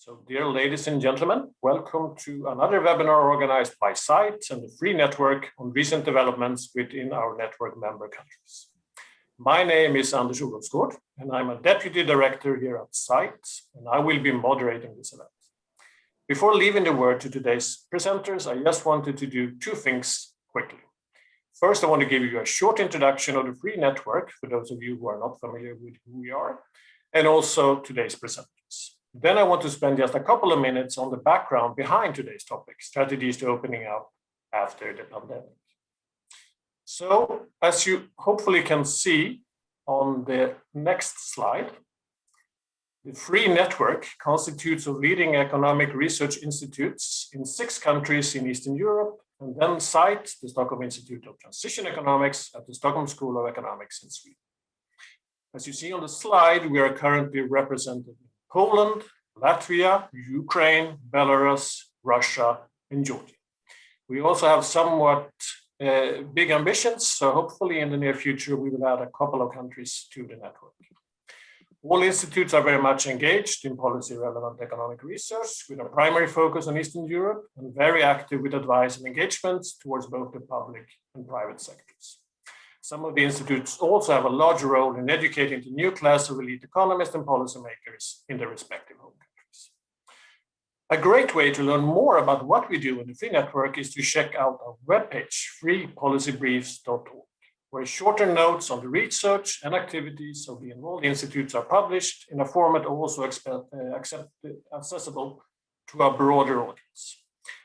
So, dear ladies and gentlemen, welcome to another webinar organized by CEFIR and the Free Network on recent developments within our network member countries. My name is Olofsgård, and I'm a Deputy Director here at CEFIR, and I will be moderating this event. Before leaving the word to today's presenters, I just wanted to do two things quickly. First, I want to give you a short introduction of the Free Network, for those of you who are not familiar with who we are, and also today's presenters. Then I want to spend just a couple of minutes on the background behind today's topic, strategies to opening up after the pandemic. So, as you hopefully can see on the next slide, the Free Network constitutes of leading economic research institutes in 6 countries in Eastern Europe, and then CEFIR, the Stockholm Institute of Transition Economics at the Stockholm School of Economics in Sweden. As you see on the slide, we are currently represented in Poland, Latvia, Ukraine, Belarus, Russia, and Giorgi. We also have somewhat big ambitions, so hopefully in the near future we will add a couple of countries to the network. All institutes are very much engaged in policy-relevant economic research with a primary focus on Eastern Europe and very active with advice and engagements towards both the public and private sectors. Some of the institutes also have a large role in educating the new class of elite economists and policymakers in their respective home countries. A great way to learn more about what we do in the Free Network is to check out our webpage, freepolicybriefs.org, where shorter notes on the research and activities of the involved institutes are published in a format also accessible to a broader audience.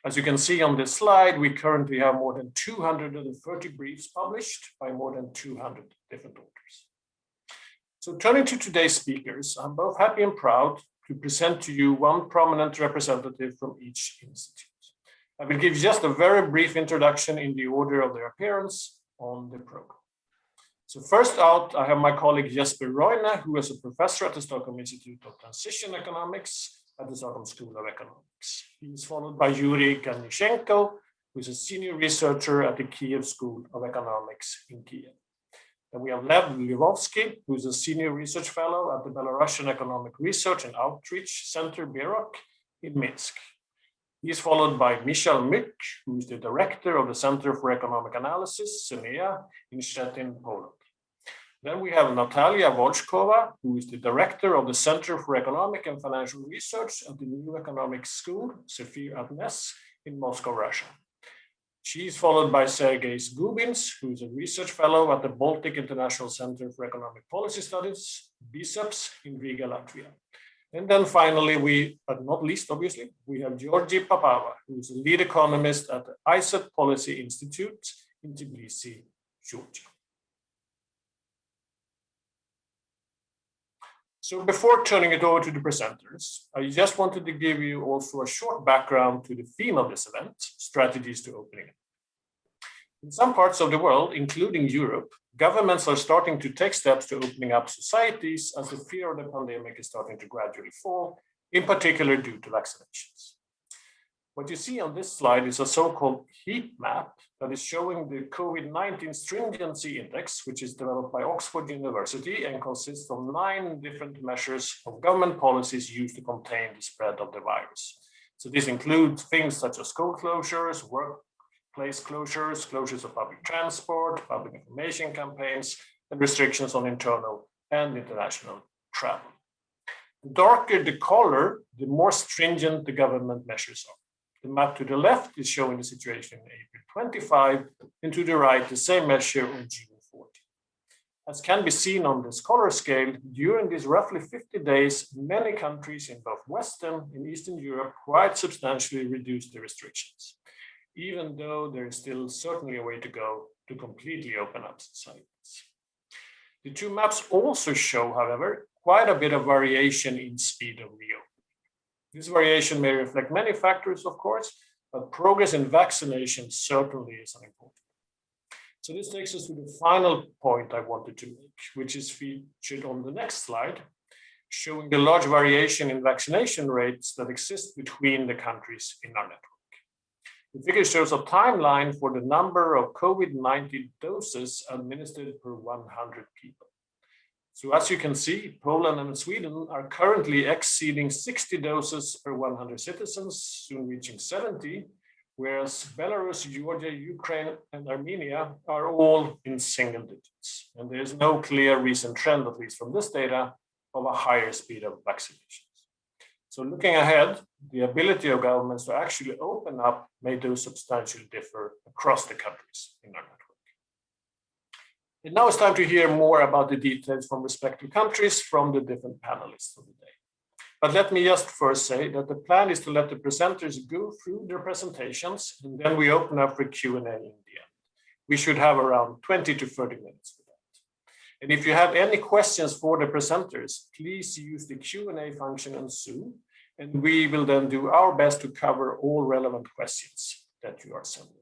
As you can see on this slide, we currently have more than 230 briefs published by more than 200 different authors. So turning to today's speakers, I'm both happy and proud to present to you one prominent representative from each institute. I will give just a very brief introduction in the order of their appearance on the program. So first out, I have my colleague Jesper Roine, who is a professor at the Stockholm Institute of Transition Economics at the Stockholm School of Economics. He is followed by Iurii Ganychenko, who is a senior researcher at the Kiev School of Economics in Kiev. Then we have Lev Lvovskiy, who is a senior research fellow at the Belarusian Economic Research and Outreach Center, BEROC, in Minsk. He is followed by Michal, who is the director of the Center for Economic Analysis, CenEA, in Szczecin, Poland. Then we have Natalya Volchkova, who is the director of the Center for Economic and Financial Research at the New Economic School, CEFIR at NES, in Moscow, Russia. She is followed by Sergej Gubin, who is a research fellow at the Baltic International Center for Economic Policy Studies, BICEPS, in Riga, Latvia. And then finally, but not least obviously, we have Giorgi Papava, who is a lead economist at the ISET Policy Institute in Tbilisi, Georgia. So before turning it over to the presenters, I just wanted to give you also a short background to the theme of this event, strategies to opening up. In some parts of the world, including Europe, governments are starting to take steps to opening up societies as the fear of the pandemic is starting to gradually fall, in particular due to vaccinations. What you see on this slide is a so-called heat map that is showing the COVID-19 stringency index, which is developed by Oxford University and consists of 9 different measures of government policies used to contain the spread of the virus. So this includes things such as school closures, workplace closures, closures of public transport, public information campaigns, and restrictions on internal and international travel. The darker the color, the more stringent the government measures are. The map to the left is showing the situation in April 25, and to the right, the same measure on June 14. As can be seen on this color scale, during these roughly 50 days, many countries in both Western and Eastern Europe quite substantially reduced the restrictions, even though there is still certainly a way to go to completely open up societies. The two maps also show, however, quite a bit of variation in speed of reopening. This variation may reflect many factors, of course, but progress in vaccination certainly is an important. So this takes us to the final point I wanted to make, which is featured on the next slide, showing the large variation in vaccination rates that exist between the countries in our network. The figure shows a timeline for the number of COVID-19 doses administered per 100 people. So as you can see, Poland and Sweden are currently exceeding 60 doses per 100 citizens, soon reaching 70, whereas Belarus, Georgia, Ukraine, and Armenia are all in single digits. And there is no clear recent trend, at least from this data, of a higher speed of vaccinations. So looking ahead, the ability of governments to actually open up may do substantially differ across the countries in our network. And now it's time to hear more about the details from respective countries from the different panelists of the day. But let me just first say that the plan is to let the presenters go through their presentations, and then we open up for Q&A in the end. We should have around 20 to 30 minutes for that. And if you have any questions for the presenters, please use the Q&A function on Zoom, and we will then do our best to cover all relevant questions that you are sending.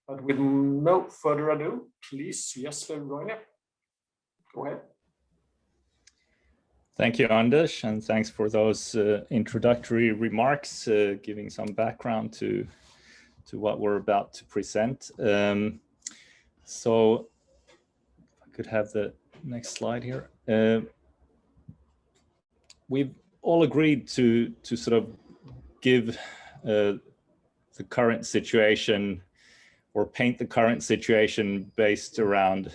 But with no further ado, please, Jesper, Roine, go ahead. Thank you, Anders, and thanks for those introductory remarks, giving some background to what we're about to present. So I could have the next slide here. We've all agreed to sort of give the current situation or paint the current situation based around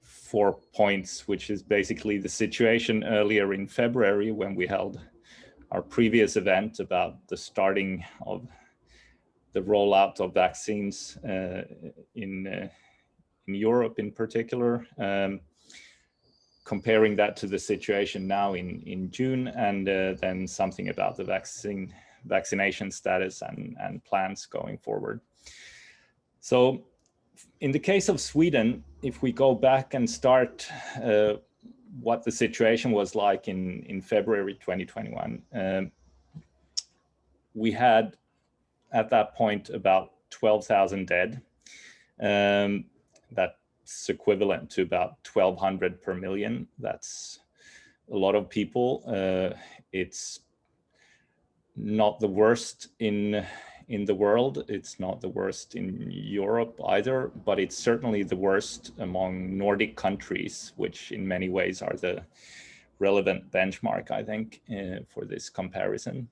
4 points, which is basically the situation earlier in February when we held our previous event about the starting of the rollout of vaccines in Europe in particular, comparing that to the situation now in June, and then something about the vaccination status and plans going forward. So in the case of Sweden, if we go back and start what the situation was like in February 2021, we had at that point about 12,000 dead. That's equivalent to about 1,200 per million. That's a lot of people. It's not the worst in the world. It's not the worst in Europe either, but it's certainly the worst among Nordic countries, which in many ways are the relevant benchmark, I think, for this comparison.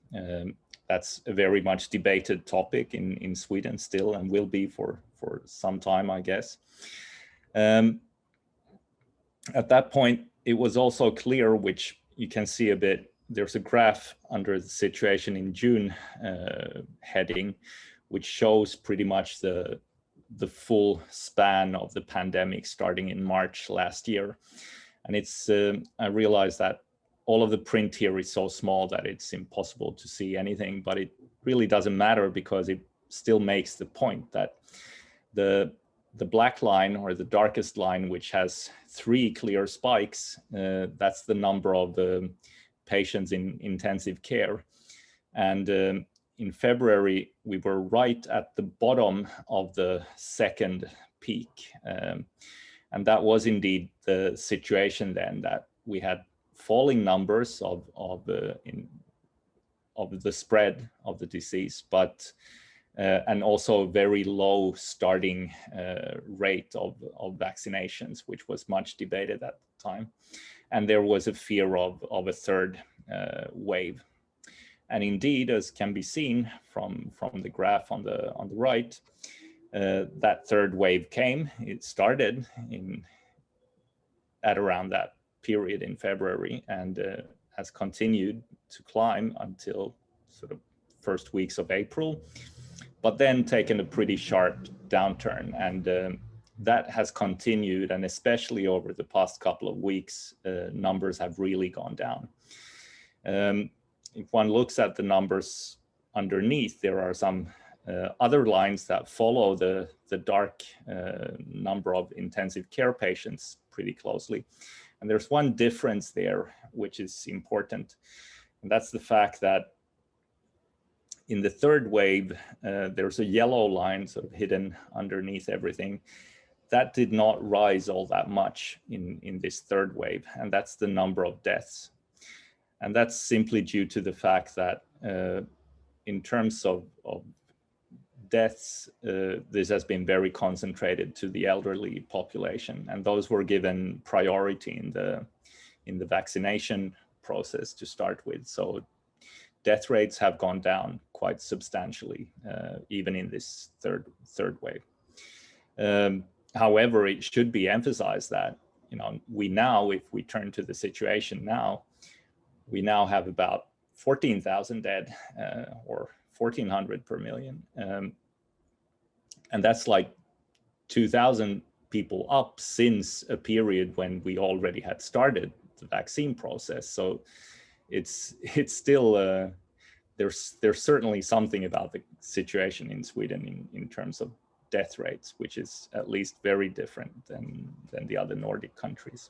That's a very much debated topic in Sweden still, and will be for some time, I guess. At that point, it was also clear, which you can see a bit, there's a graph under the situation in June heading, which shows pretty much the full span of the pandemic starting in March last year. And it's, I realize that all of the print here is so small that it's impossible to see anything, but it really doesn't matter because it still makes the point that the black line, or the darkest line, which has 3 clear spikes, that's the number of patients in intensive care. And in February, we were right at the bottom of the second peak. And that was indeed the situation then, that we had falling numbers of the spread of the disease, but and also very low starting rate of vaccinations, which was much debated at the time. And there was a fear of a third wave. And indeed, as can be seen from the graph on the right, that third wave came. It started at around that period in February, and has continued to climb until sort of first weeks of April, but then taken a pretty sharp downturn. And that has continued, and especially over the past couple of weeks, numbers have really gone down. If one looks at the numbers underneath, there are some other lines that follow the dark number of intensive care patients pretty closely. And there's one difference there, which is important. And that's the fact that in the third wave, there's a yellow line sort of hidden underneath everything. That did not rise all that much in this third wave, and that's the number of deaths. And that's simply due to the fact that in terms of deaths, this has been very concentrated to the elderly population, and those were given priority in the vaccination process to start with. So death rates have gone down quite substantially, even in this third wave. However, it should be emphasized that, you know, we now, if we turn to the situation now, we now have about 14,000 dead, or 1,400 per million. And that's like 2,000 people up since a period when we already had started the vaccine process. So it's still, there's certainly something about the situation in Sweden in terms of death rates, which is at least very different than the other Nordic countries.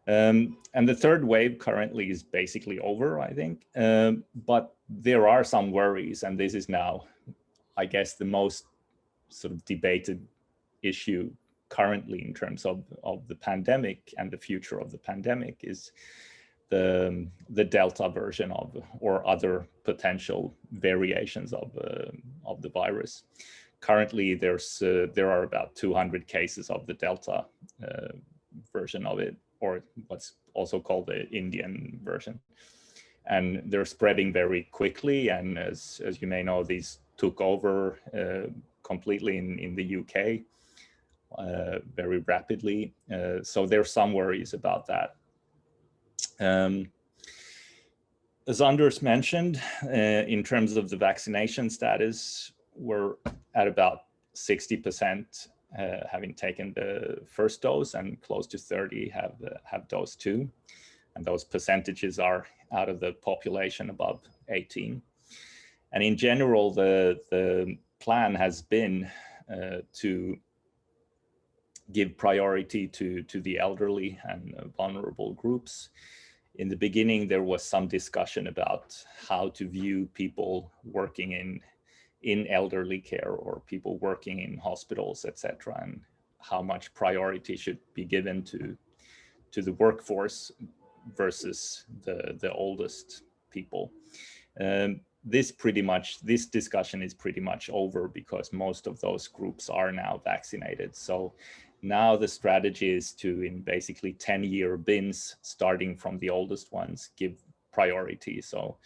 And the third wave currently is basically over, I think, but there are some worries, and this is now, I guess, the most sort of debated issue currently in terms of the pandemic and the future of the pandemic is the Delta version of, or other potential variations of the virus. Currently, there are about 200 cases of the Delta version of it, or what's also called the Indian version. And they're spreading very quickly. And as you may know, these took over completely in the UK very rapidly. So there's some worries about that. As Anders mentioned, in terms of the vaccination status, we're at about 60% having taken the first dose, and close to 30 have dose 2. And those percentages are out of the population above 18. And in general, the plan has been to give priority to the elderly and vulnerable groups. In the beginning, there was some discussion about how to view people working in elderly care or people working in hospitals, etc., and how much priority should be given to the workforce versus the oldest people. This discussion is pretty much over because most of those groups are now vaccinated. So now the strategy is to, in basically 10-year bins, starting from the oldest ones, give priority. So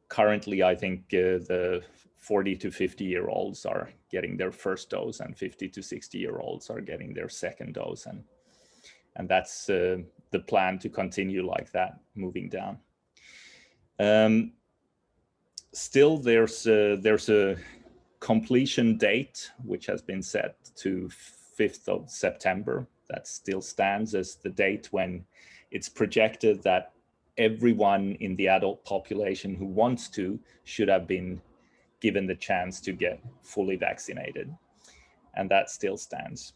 currently, I think the 40 to 50-year-olds are getting their first dose, and 50 to 60-year-olds are getting their second dose. And that's the plan, to continue like that, moving down. Still, there's a completion date, which has been set to 5th of September. That still stands as the date when it's projected that everyone in the adult population who wants to should have been given the chance to get fully vaccinated. And that still stands.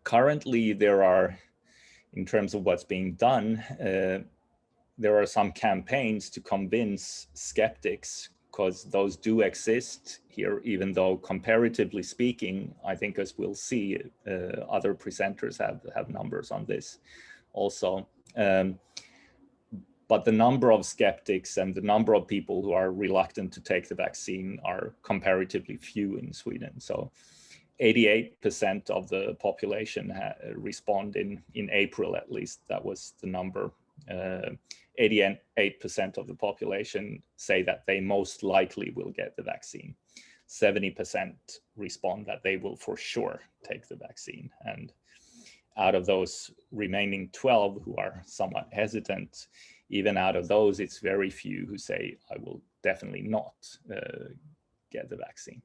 Currently, there are, in terms of what's being done, there are some campaigns to convince skeptics, because those do exist here, even though comparatively speaking, I think, as we'll see, other presenters have numbers on this also. But the number of skeptics and the number of people who are reluctant to take the vaccine are comparatively few in Sweden. So 88% of the population respond in April, at least. That was the number. 88% of the population say that they most likely will get the vaccine. 70% respond that they will for sure take the vaccine. And out of those remaining 12 who are somewhat hesitant, even out of those, it's very few who say, I will definitely not get the vaccine.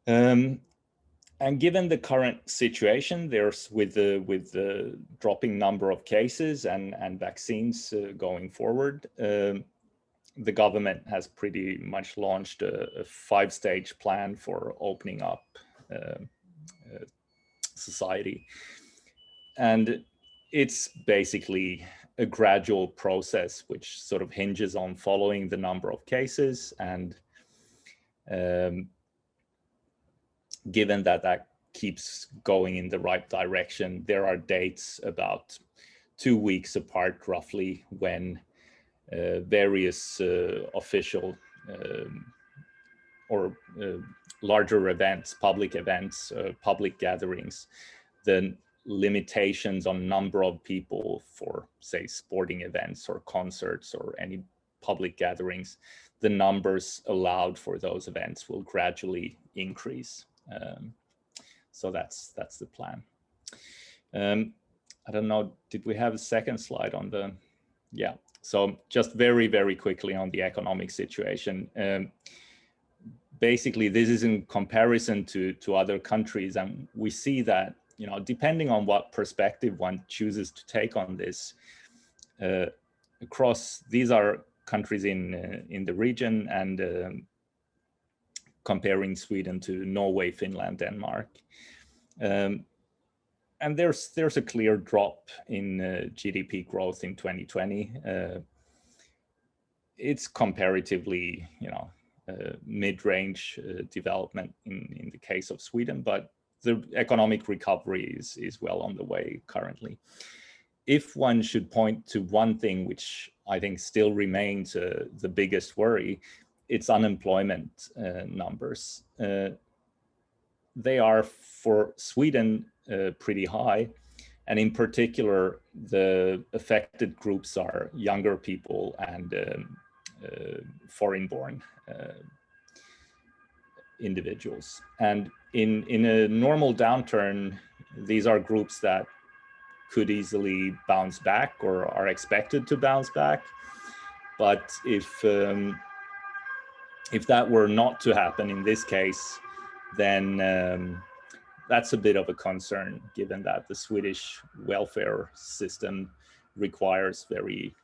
And given the current situation, there's with the dropping number of cases and vaccines going forward, the government has pretty much launched a 5-stage plan for opening up society. And it's basically a gradual process which sort of hinges on following the number of cases, and given that keeps going in the right direction, there are dates about 2 weeks apart roughly when various official or larger events, public gatherings, the limitations on number of people for, say, sporting events or concerts or any public gatherings, the numbers allowed for those events will gradually increase. So that's the plan. I don't know, did we have a second slide on the, yeah. So just very, very quickly on the economic situation. Basically, this is in comparison to other countries, and we see that, you know, depending on what perspective one chooses to take on this, across, these are countries in the region, and comparing Sweden to Norway, Finland, Denmark. And there's a clear drop in GDP growth in 2020. It's comparatively, you know, mid-range development in the case of Sweden, but the economic recovery is well on the way currently. If one should point to one thing which I think still remains the biggest worry, it's unemployment numbers. They are, for Sweden, pretty high, and in particular, the affected groups are younger people and foreign-born individuals. And in a normal downturn, these are groups that could easily bounce back or are expected to bounce back. But if that were not to happen in this case, then that's a bit of a concern, given that the Swedish welfare system requires very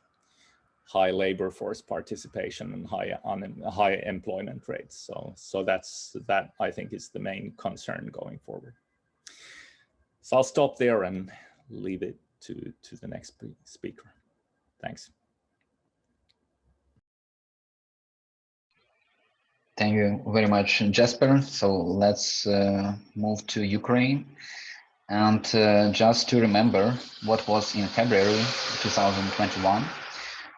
high labor force participation and high employment rates. So that I think is the main concern going forward. So I'll stop there and leave it to the next speaker. Thanks. Thank you very much, Jesper. So let's move to Ukraine. And just to remember what was in February 2021,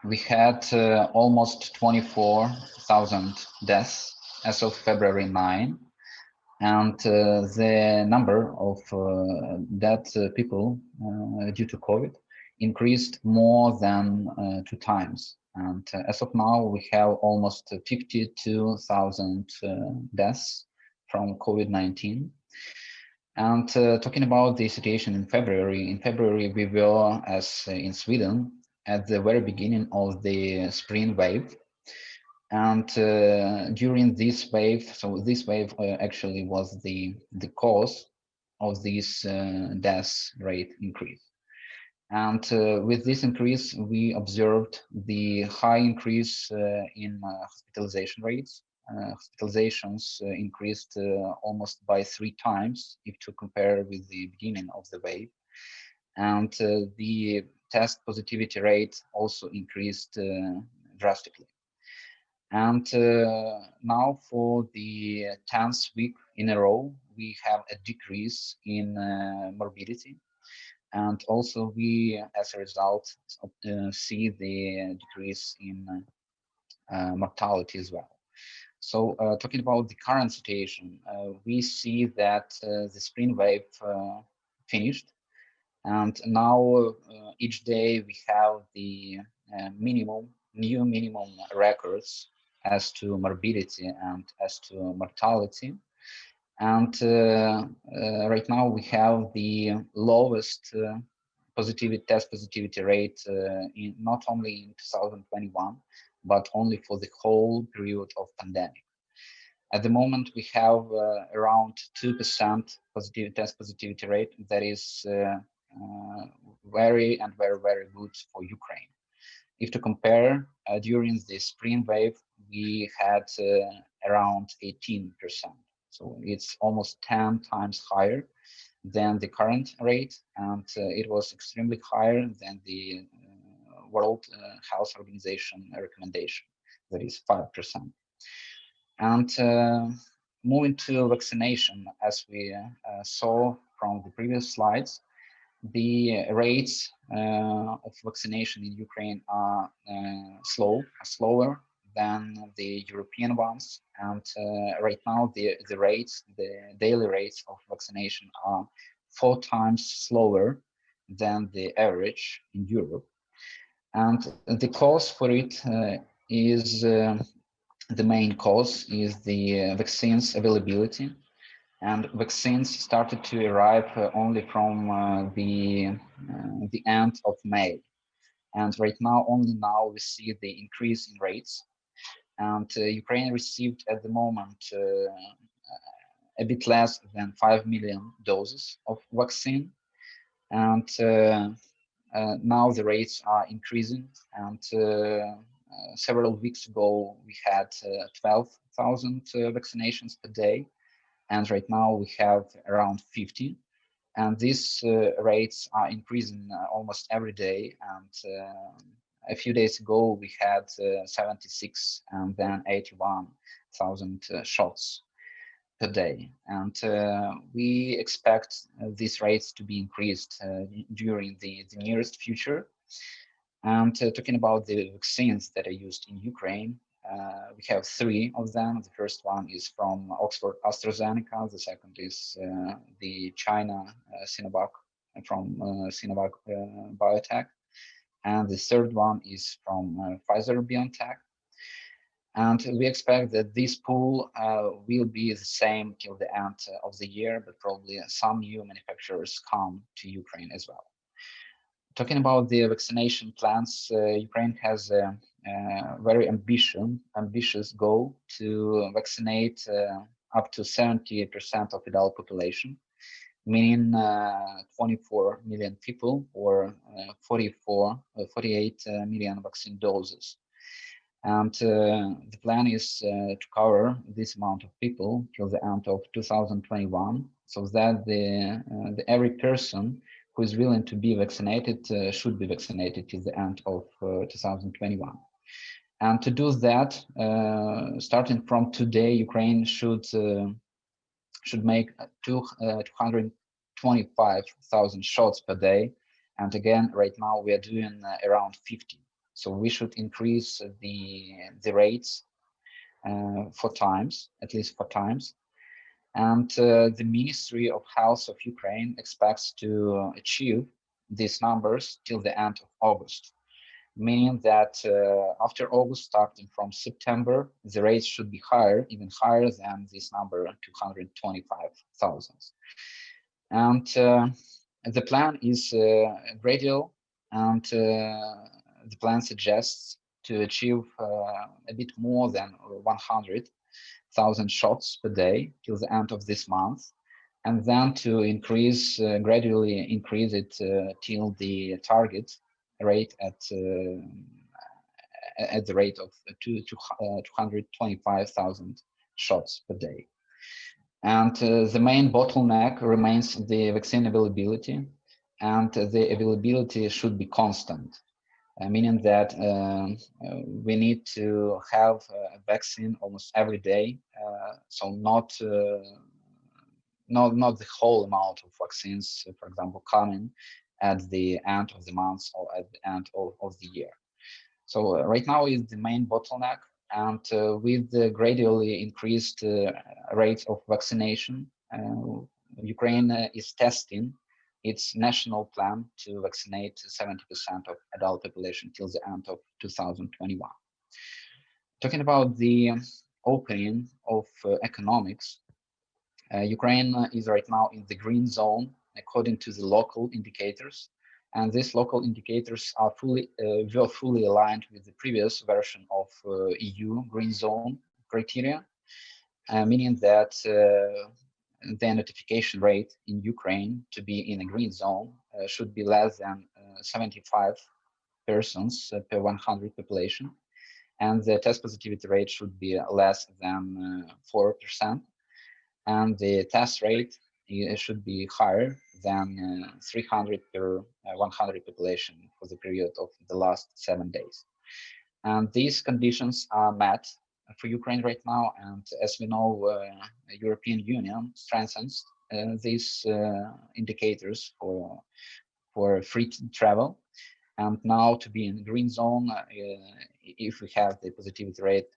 we had almost 24,000 deaths as of February 9. And the number of dead people due to COVID increased more than 2 times. And as of now, we have almost 52,000 deaths from COVID-19. And talking about the situation in February we were, as in Sweden, at the very beginning of the spring wave. And during this wave, so this wave actually was the cause of this death rate increase. And with this increase, we observed the high increase in hospitalization rates. Hospitalizations increased almost by 3 times if to compare with the beginning of the wave. And the test positivity rate also increased drastically. And now for the 10th week in a row, we have a decrease in morbidity. And also we, as a result, see the decrease in mortality as well. So talking about the current situation, we see that the spring wave finished. And now each day we have the new minimum records as to morbidity and as to mortality. And right now we have the lowest test positivity rate in not only in 2021, but only for the whole period of pandemic. At the moment, we have around 2% test positivity rate. That is very good for Ukraine. If to compare, during the spring wave, we had around 18%. So it's almost 10 times higher than the current rate, and it was extremely higher than the World Health Organization recommendation, that is 5%. And moving to vaccination, as we saw from the previous slides, the rates of vaccination in Ukraine are slower than the European ones, and right now the daily rates of vaccination are 4 times slower than the average in Europe. And the cause for it is the main cause is the vaccines availability, and vaccines started to arrive only from the end of May. And right now, only now we see the increase in rates. And Ukraine received at the moment a bit less than 5 million doses of vaccine. And now the rates are increasing. And several weeks ago, we had 12,000 vaccinations per day. And right now we have around 50. And these rates are increasing almost every day. And a few days ago, we had 76 and then 81,000 shots per day. And we expect these rates to be increased during the nearest future. And talking about the vaccines that are used in Ukraine, we have 3 of them. The first one is from Oxford AstraZeneca. The second is the China Sinovac from Sinovac Biotech. And the third one is from Pfizer BioNTech. And we expect that this pool will be the same till the end of the year, but probably some new manufacturers come to Ukraine as well. Talking about the vaccination plans, Ukraine has a very ambitious goal to vaccinate up to 70% of adult population, meaning 24 million people or 48 million vaccine doses. And the plan is to cover this amount of people till the end of 2021, so that the every person who is willing to be vaccinated should be vaccinated till the end of 2021. And to do that, starting from today, Ukraine should make 225,000 shots per day. And again, right now we are doing around 50. So we should increase the rates 4 times, at least 4 times. And the Ministry of Health of Ukraine expects to achieve these numbers till the end of August, meaning that after August, starting from September, the rates should be higher, even higher than this number, 225,000. And the plan is gradual, and the plan suggests to achieve a bit more than 100,000 shots per day till the end of this month, and then to increase gradually increase it till the target rate at the rate of 225,000 shots per day. And the main bottleneck remains the vaccine availability, and the availability should be constant. Meaning that we need to have a vaccine almost every day, so not the whole amount of vaccines, for example, coming at the end of the month or at the end of the year. So right now is the main bottleneck, and with the gradually increased rates of vaccination, Ukraine is testing its national plan to vaccinate 70% of adult population till the end of 2021. Talking about the opening of economics, Ukraine is right now in the green zone according to the local indicators, and these local indicators are fully aligned with the previous version of EU green zone criteria, meaning that the notification rate in Ukraine to be in a green zone should be less than 75 persons per 100 population, and the test positivity rate should be less than 4%, and the test rate should be higher than 300 per 100 population for the period of the last 7 days. And these conditions are met for Ukraine right now, and as we know, European Union strengthens these indicators for free travel, and now to be in green zone, if we have the positivity rate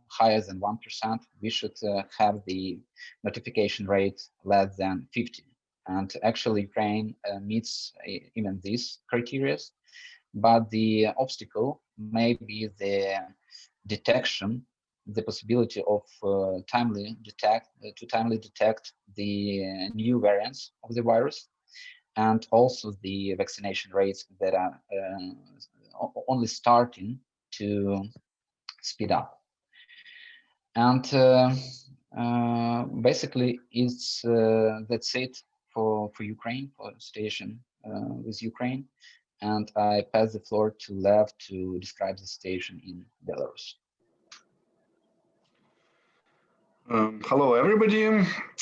higher than 1%, we should have the notification rate less than 50. And actually, Ukraine meets even these criteria, but the obstacle may be the detection, the possibility of timely detect the new variants of the virus, and also the vaccination rates that are only starting to speed up. And basically, it's that's it for Ukraine, for the situation with Ukraine. And I pass the floor to Lev to describe the situation in Belarus. Hello, everybody.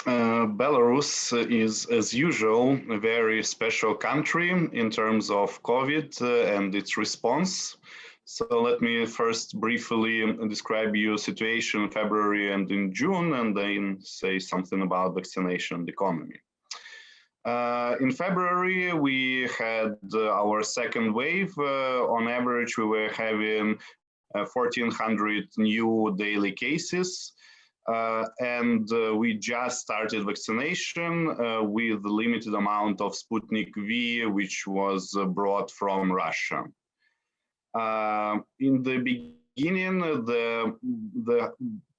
Belarus is, as usual, a very special country in terms of COVID and its response. So let me first briefly describe your situation in February and in June, and then say something about vaccination and economy. In February, we had our second wave. On average, we were having 1,400 new daily cases. And we just started vaccination with a limited amount of Sputnik V, which was brought from Russia. In the beginning, the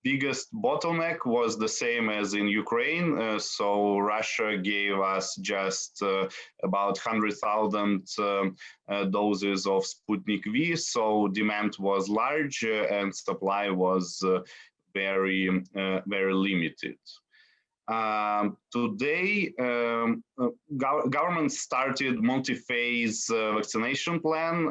biggest bottleneck was the same as in Ukraine. So Russia gave us just about 100,000 doses of Sputnik V. So demand was large and supply was very limited. Today, government started multi-phase vaccination plan.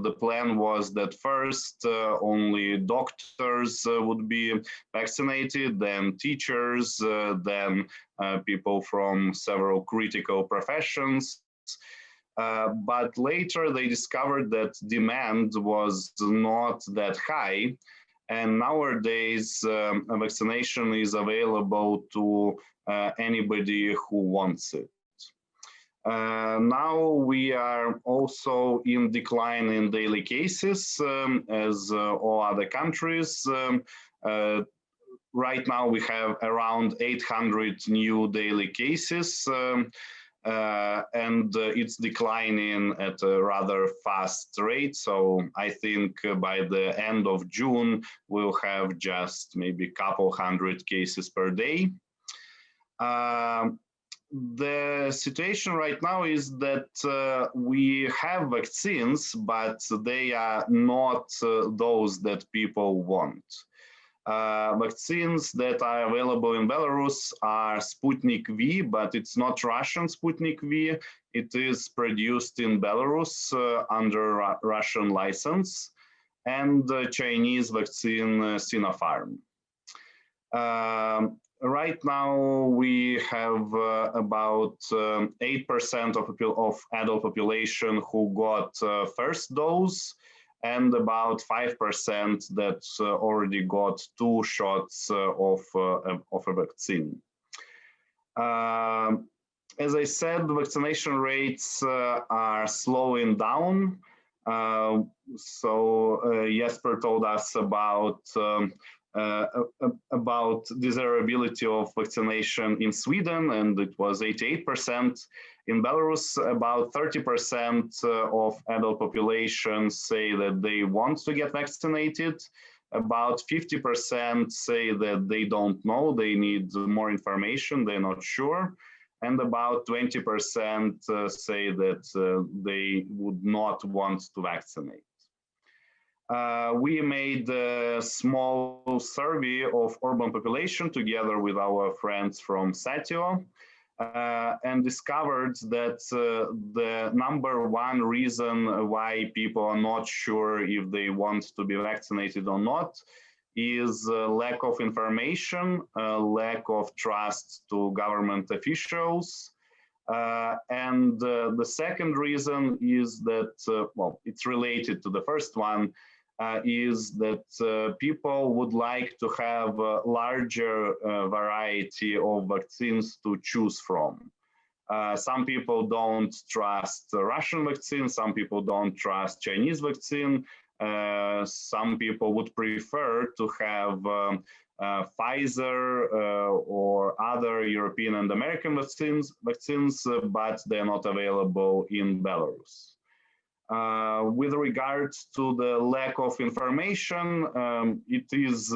The plan was that first only doctors would be vaccinated, then teachers, then people from several critical professions. But later they discovered that demand was not that high. And nowadays, vaccination is available to anybody who wants it. Now we are also in decline in daily cases, as all other countries. Right now we have around 800 new daily cases. And it's declining at a rather fast rate. So I think by the end of June, we'll have just maybe a couple hundred cases per day. The situation right now is that we have vaccines, but they are not those that people want. Vaccines that are available in Belarus are Sputnik V, but it's not Russian Sputnik V. It is produced in Belarus under Russian license, and Chinese vaccine Sinopharm. Right now, we have about 8% of adult population who got first dose, and about 5% that already got 2 shots of a vaccine. As I said, vaccination rates are slowing down. Jesper told us about desirability of vaccination in Sweden, and it was 88%. In Belarus, about 30% of adult population say that they want to get vaccinated. About 50% say that they don't know, they need more information, they're not sure. And about 20% say that they would not want to vaccinate. We made a small survey of urban population together with our friends from CEFIR. And discovered that the #1 reason why people are not sure if they want to be vaccinated or not is lack of information, lack of trust to government officials. And the second reason is that, well, it's related to the first one, is that people would like to have a larger variety of vaccines to choose from. Some people don't trust the Russian vaccine, some people don't trust Chinese vaccine, Some people would prefer to have Pfizer or other European and American vaccines, but they're not available in Belarus. With regards to the lack of information, it is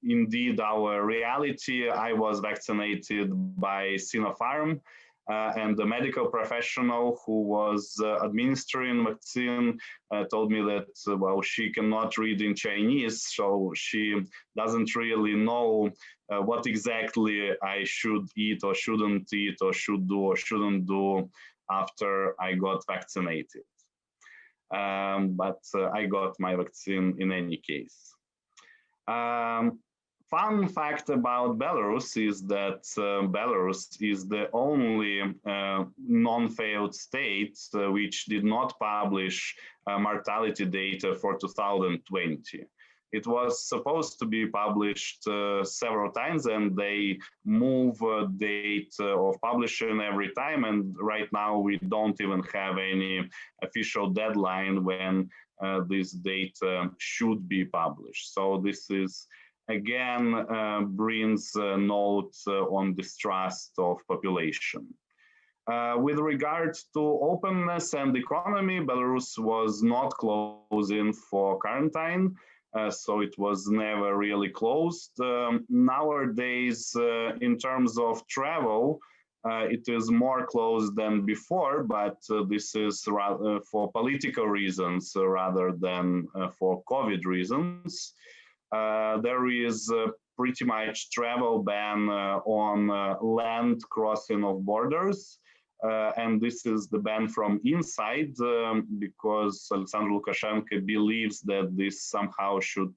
indeed our reality. I was vaccinated by Sinopharm, and the medical professional who was administering vaccine told me that, well, she cannot read in Chinese, so she doesn't really know what exactly I should eat or shouldn't eat or should do or shouldn't do after I got vaccinated. But I got my vaccine in any case. Fun fact about Belarus is that Belarus is the only non-failed state which did not publish mortality data for 2020. It was supposed to be published several times, and they move a date of publishing every time. And right now we don't even have any official deadline when this data should be published. So this is, again, brings a note on distrust of population. With regards to openness and economy, Belarus was not closing for quarantine. So it was never really closed. Nowadays, in terms of travel, it is more closed than before, but this is rather for political reasons rather than for COVID reasons. There is pretty much travel ban on land crossing of borders. And this is the ban from inside because Alexander Lukashenko believes that this somehow should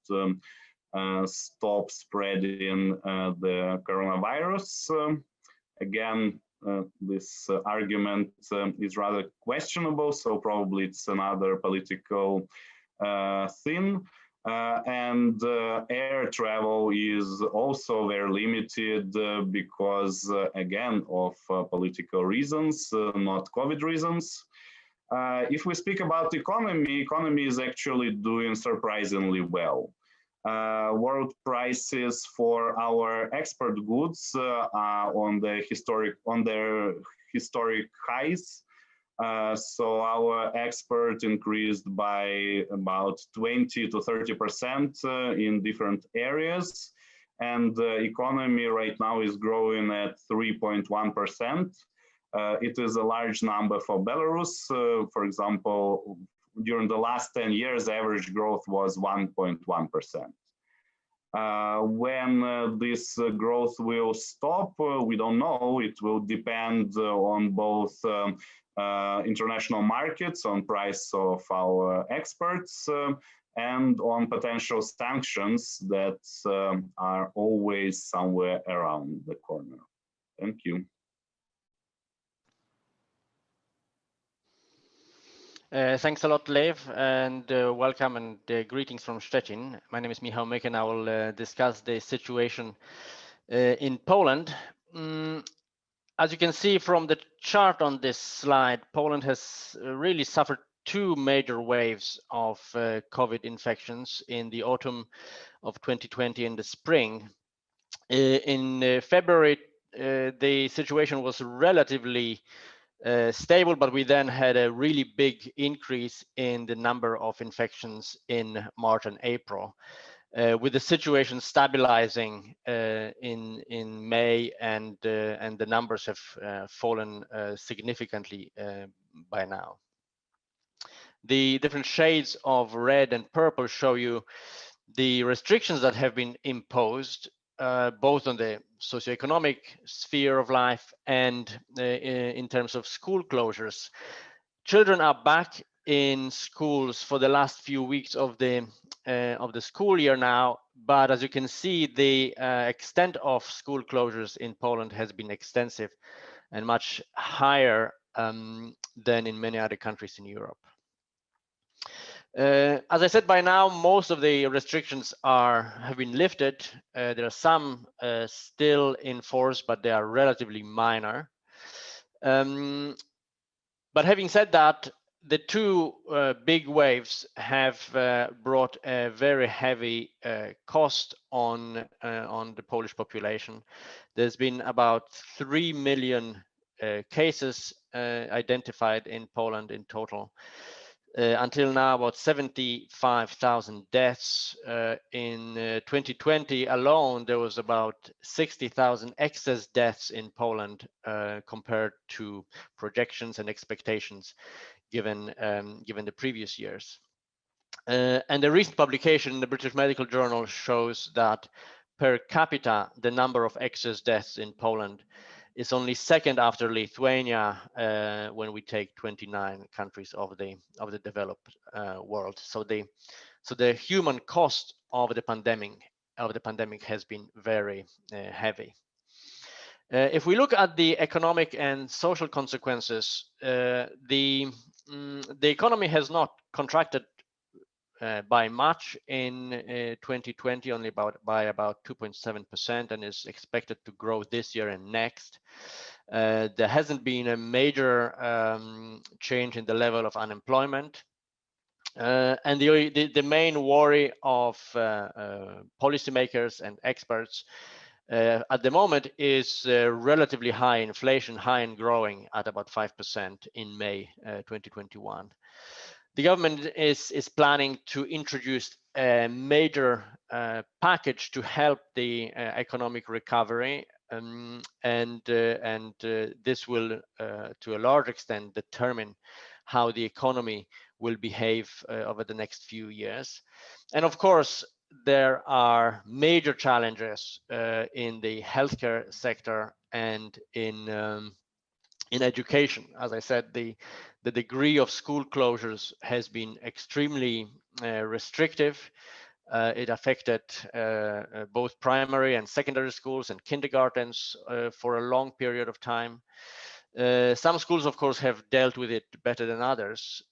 stop spreading the coronavirus. Again, this argument is rather questionable, so probably it's another political thing. And air travel is also very limited because, again, of political reasons, not COVID reasons. If we speak about economy is actually doing surprisingly well. World prices for our export goods are on their historic highs. So our export increased by about 20 to 30% in different areas. And the economy right now is growing at 3.1%. It is a large number for Belarus. For example, during the last 10 years, average growth was 1.1%. When this growth will stop, we don't know. It will depend on both international markets, on price of our exports, and on potential sanctions that are always somewhere around the corner. Thank you. Thanks a lot, Lev, and welcome and greetings from Szczecin. My name is Michal, Myck, and I will discuss the situation in Poland. As you can see from the chart on this slide, Poland has really suffered two major waves of COVID infections in the autumn of 2020 and the spring. In February, the situation was relatively stable, but we then had a really big increase in the number of infections in March and April, with the situation stabilizing in May, and the numbers have fallen significantly by now. The different shades of red and purple show you the restrictions that have been imposed, both on the socioeconomic sphere of life and in terms of school closures. Children are back in schools for the last few weeks of the school year now, but as you can see, the extent of school closures in Poland has been extensive and much higher than in many other countries in Europe. As I said, by now, most of the restrictions have been lifted. There are some still in force, but they are relatively minor. But having said that, the two big waves have brought a very heavy cost on the Polish population. There's been about 3 million cases identified in Poland in total. Until now, about 75,000 deaths. In 2020 alone, there was about 60,000 excess deaths in Poland compared to projections and expectations given the previous years. And the recent publication in the British Medical Journal shows that per capita, the number of excess deaths in Poland is only second after Lithuania when we take 29 countries of the developed world. So the human cost of the pandemic has been very heavy. If we look at the economic and social consequences, the economy has not contracted by much in 2020, only by about 2.7%, and is expected to grow this year and next. There hasn't been a major change in the level of unemployment. And the main worry of policymakers and experts at the moment is relatively high inflation, high and growing at about 5% in May 2021. The government is planning to introduce a major package to help the economic recovery, and this will, to a large extent, determine how the economy will behave over the next few years. And of course, there are major challenges in the healthcare sector and in education. As I said, the degree of school closures has been extremely restrictive. It affected both primary and secondary schools and kindergartens for a long period of time. Some schools, of course, have dealt with it better than others,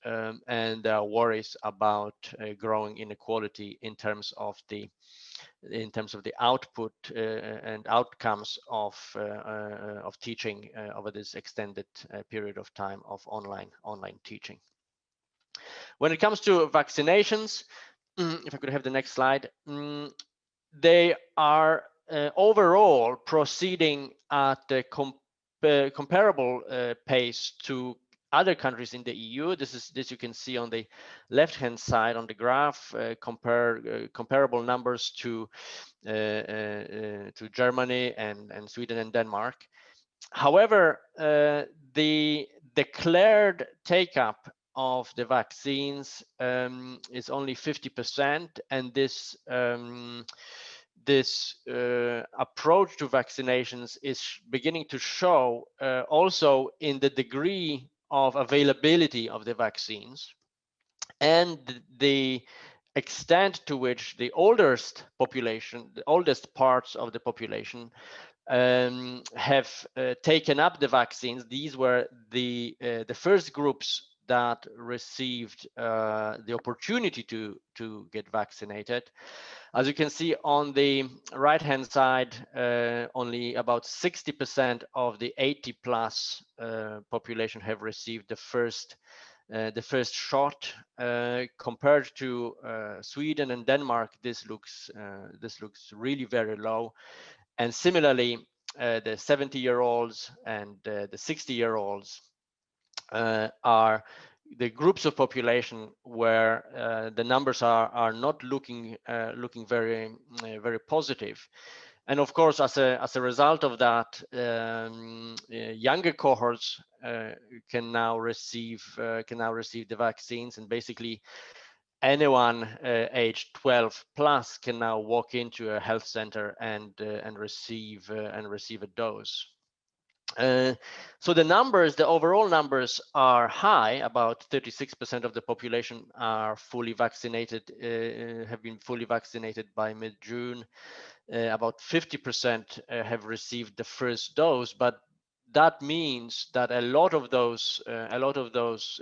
and there are worries about growing inequality in terms of the output and outcomes of teaching over this extended period of time of online teaching. When it comes to vaccinations, if I could have the next slide, they are overall proceeding at a comparable pace to other countries in the EU. This you can see on the left-hand side on the graph. Comparable numbers to Germany and Sweden and Denmark. However, the declared take-up of the vaccines is only 50%, and this approach to vaccinations is beginning to show also in the degree of availability of the vaccines and the extent to which the oldest parts of the population have taken up the vaccines. These were the first groups that received the opportunity to get vaccinated. As you can see on the right-hand side, only about 60% of the 80+ population have received the first shot. Compared to Sweden and Denmark, this looks really very low. And similarly, the 70-year-olds and the 60-year-olds are the groups of population where the numbers are not looking very positive. And of course, as a result of that, younger cohorts can now receive the vaccines, and basically anyone aged 12+ can now walk into a health center and receive a dose. So the overall numbers are high. About 36% of the population are fully vaccinated, have been fully vaccinated by mid-June. About 50% have received the first dose, but that means that a lot of those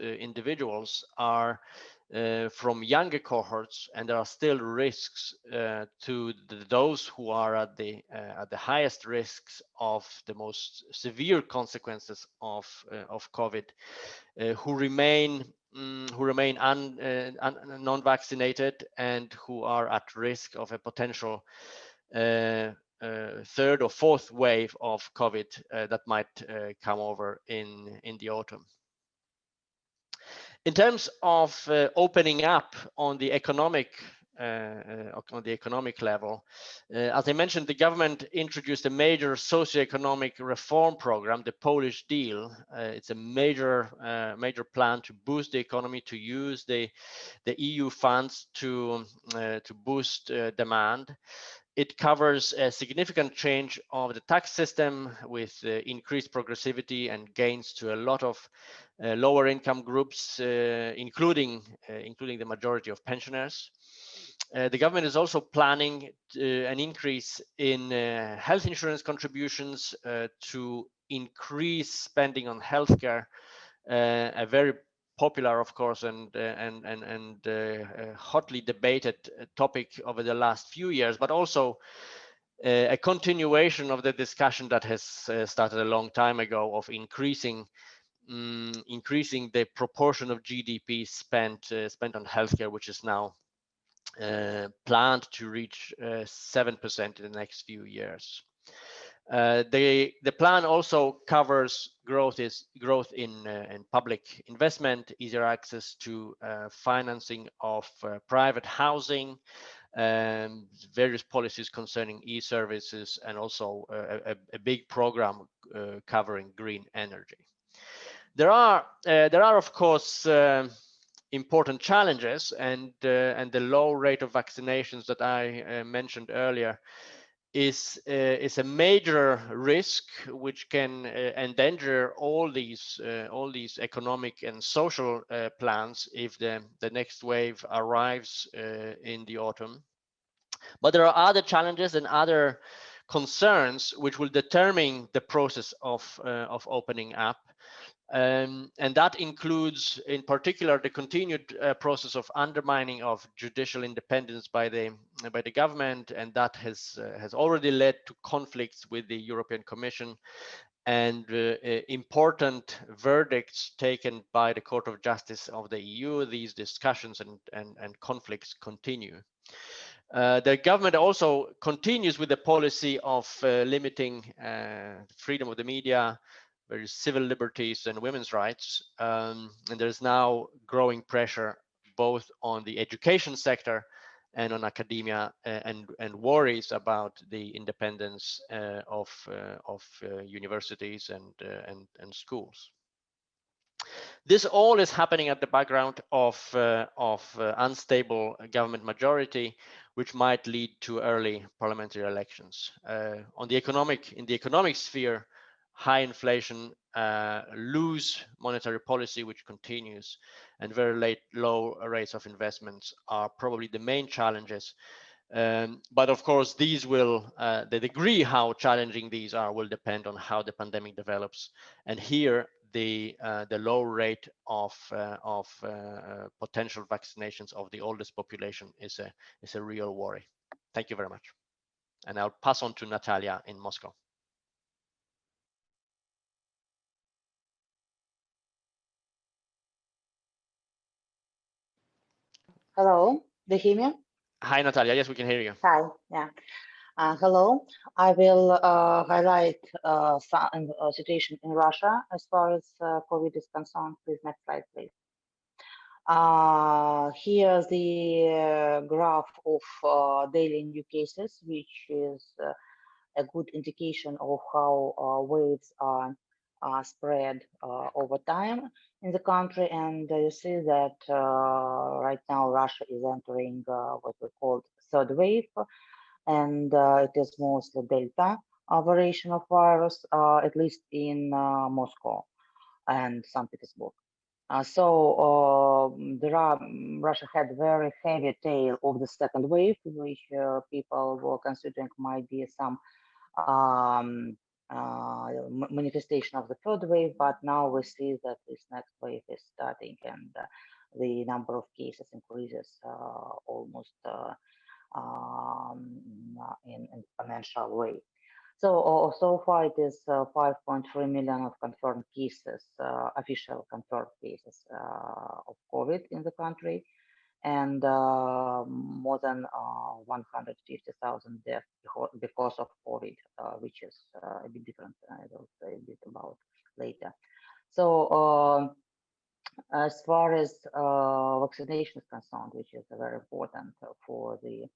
individuals are from younger cohorts, and there are still risks to those who are at the highest risks of the most severe consequences of COVID, who remain who remain non-vaccinated and who are at risk of a potential third or fourth wave of COVID that might come over in the autumn. In terms of opening up on the economic level, as I mentioned, the government introduced a major socioeconomic reform program, the Polish Deal. It's a major plan to boost the economy, to use the EU funds to boost demand. It covers a significant change of the tax system with increased progressivity and gains to a lot of lower income groups, including the majority of pensioners. The government is also planning an increase in health insurance contributions to increase spending on healthcare, a very popular, of course, and hotly debated topic over the last few years, but also a continuation of the discussion that has started a long time ago of increasing the proportion of GDP spent on healthcare, which is now planned to reach 7% in the next few years. The plan also covers growth in public investment, easier access to financing of private housing, various policies concerning e-services, and also a big program covering green energy. There are of course important challenges, and the low rate of vaccinations that I mentioned earlier is a major risk which can endanger all these economic and social plans if the next wave arrives in the autumn. But there are other challenges and other concerns which will determine the process of opening up. And that includes, in particular, the continued process of undermining of judicial independence by the government, and that has already led to conflicts with the European Commission, and important verdicts taken by the Court of Justice of the EU. These discussions and conflicts continue. The government also continues with the policy of limiting freedom of the media, various civil liberties and women's rights, and there's now growing pressure both on the education sector and on academia, and worries about the independence of universities and schools. This all is happening at the background of unstable government majority, which might lead to early parliamentary elections. In the economic sphere, high inflation, loose monetary policy which continues, and very low rates of investments are probably the main challenges. But of course, these will the degree how challenging these are will depend on how the pandemic develops. And here, the low rate of potential vaccinations of the oldest population is a real worry. Thank you very much. And I'll pass on to Natalya in Moscow. Hello, do you hear me? Hi, Natalya. Yes, we can hear you. Hi, yeah. Hello, I will highlight some situation in Russia as far as COVID is concerned. Please, next slide, please. Here the graph of daily new cases, which is a good indication of how waves are spread over time in the country. And you see that right now Russia is entering what we call third wave, and it is mostly Delta variation of virus, at least in Moscow and St. Petersburg. Russia had very heavy tail of the second wave, which people were considering might be some manifestation of the third wave, but now we see that this next wave is starting, and the number of cases increases almost in exponential way. So far it is 5.3 million of confirmed cases, official confirmed cases of COVID in the country, and more than 150,000 deaths because of COVID, which is a bit different. I will say a bit about later. So as far as vaccination is concerned, which is very important for the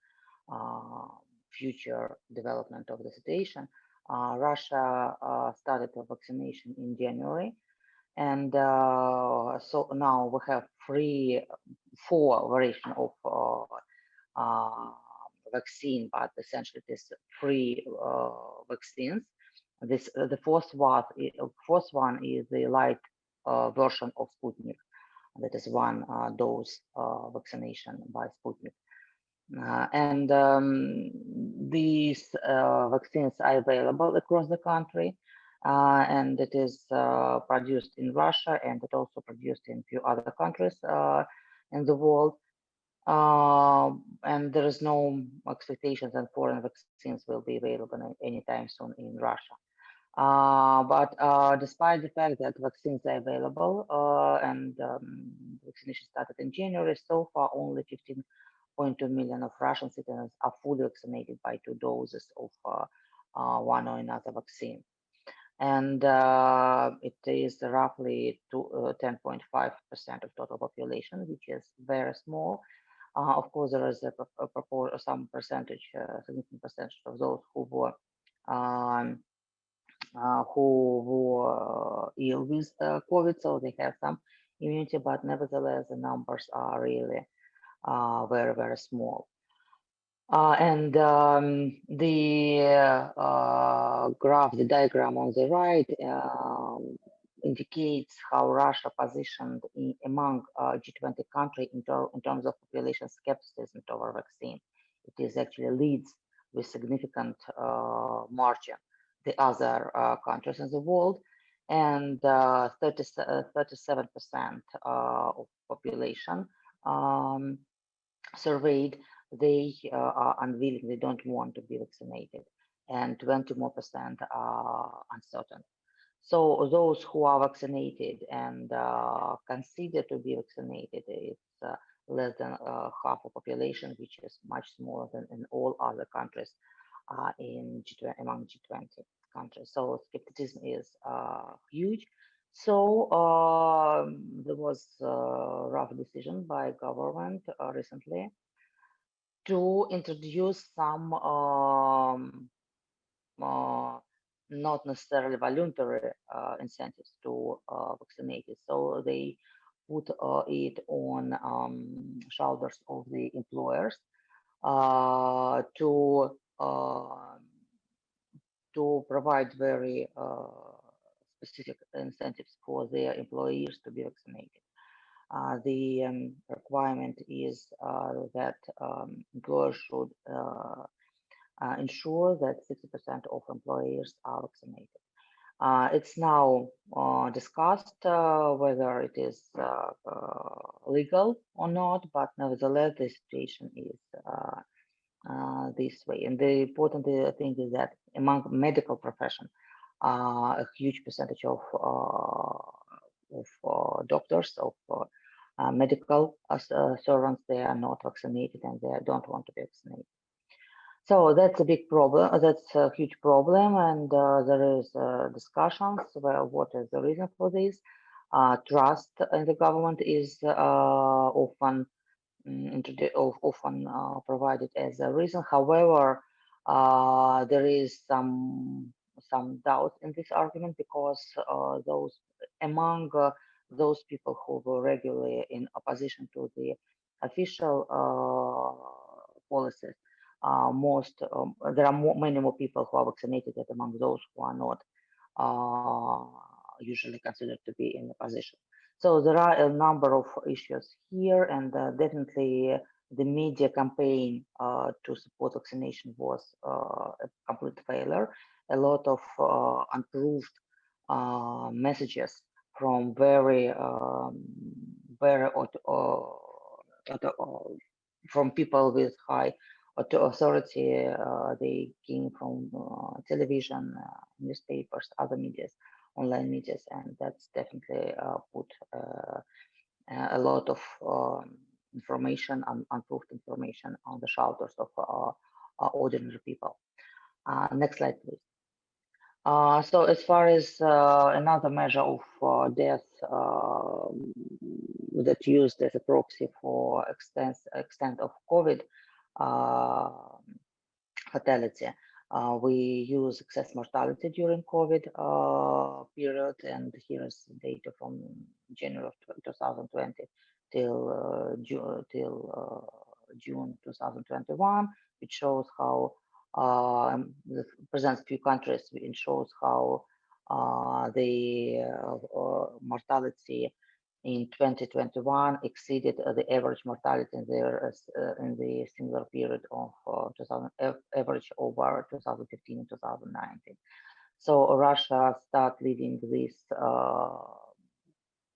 future development of the situation, Russia started the vaccination in January, and so now we have four variations of vaccine, but essentially it is three vaccines. The fourth one is the light version of Sputnik. That is one dose vaccination by Sputnik. And these vaccines are available across the country, and it is produced in Russia, and it also produced in a few other countries in the world. And there is no expectation that foreign vaccines will be available anytime soon in Russia. But despite the fact that vaccines are available and vaccination started in January, so far only 15.2 million of Russian citizens are fully vaccinated by 2 doses of one or another vaccine. And it is roughly 10.5% of total population, which is very small. Of course, there is some percentage, significant percentage of those who were ill with COVID, so they have some immunity, but nevertheless, the numbers are really very, very small. And the diagram on the right indicates how Russia positioned among G20 countries in terms of population skepticism toward vaccine. It is actually leads with significant margin the other countries in the world, and 37% of population surveyed, they are unwilling, they don't want to be vaccinated, and 20% more are uncertain. So those who are vaccinated and consider to be vaccinated, it's less than half of population, which is much smaller than in all other countries among G20 countries. So skepticism is huge. So there was a rough decision by government recently to introduce some not necessarily voluntary incentives to vaccinated. So they put it on shoulders of the employers to provide very specific incentives for their employees to be vaccinated. The requirement is that employers should ensure that 60% of employees are vaccinated. It's now discussed whether it is legal or not, but nevertheless, the situation is this way. And the important thing is that among medical profession, a huge percentage of doctors, of medical servants, they are not vaccinated and they don't want to be vaccinated. So that's a big problem. That's a huge problem, and there is discussions about what is the reason for this. Trust in the government is often provided as a reason. However, there is some doubt in this argument because among those people who were regularly in opposition to the official policies, there are many more people who are vaccinated than among those who are not usually considered to be in opposition. So there are a number of issues here, and definitely the media campaign to support vaccination was a complete failure. A lot of unproved messages from from people with high authority. They came from television, newspapers, other medias, online medias, and that's definitely put a lot of information, unproved information, on the shoulders of ordinary people. Next slide, please. So as far as another measure of death that used as a proxy for extent of COVID fatality, we use excess mortality during COVID period, and here's data from January of 2020 till June 2021, which shows how presents few countries and shows how the mortality in 2021 exceeded the average mortality in the similar period of average over 2015 and 2019. So Russia started leading this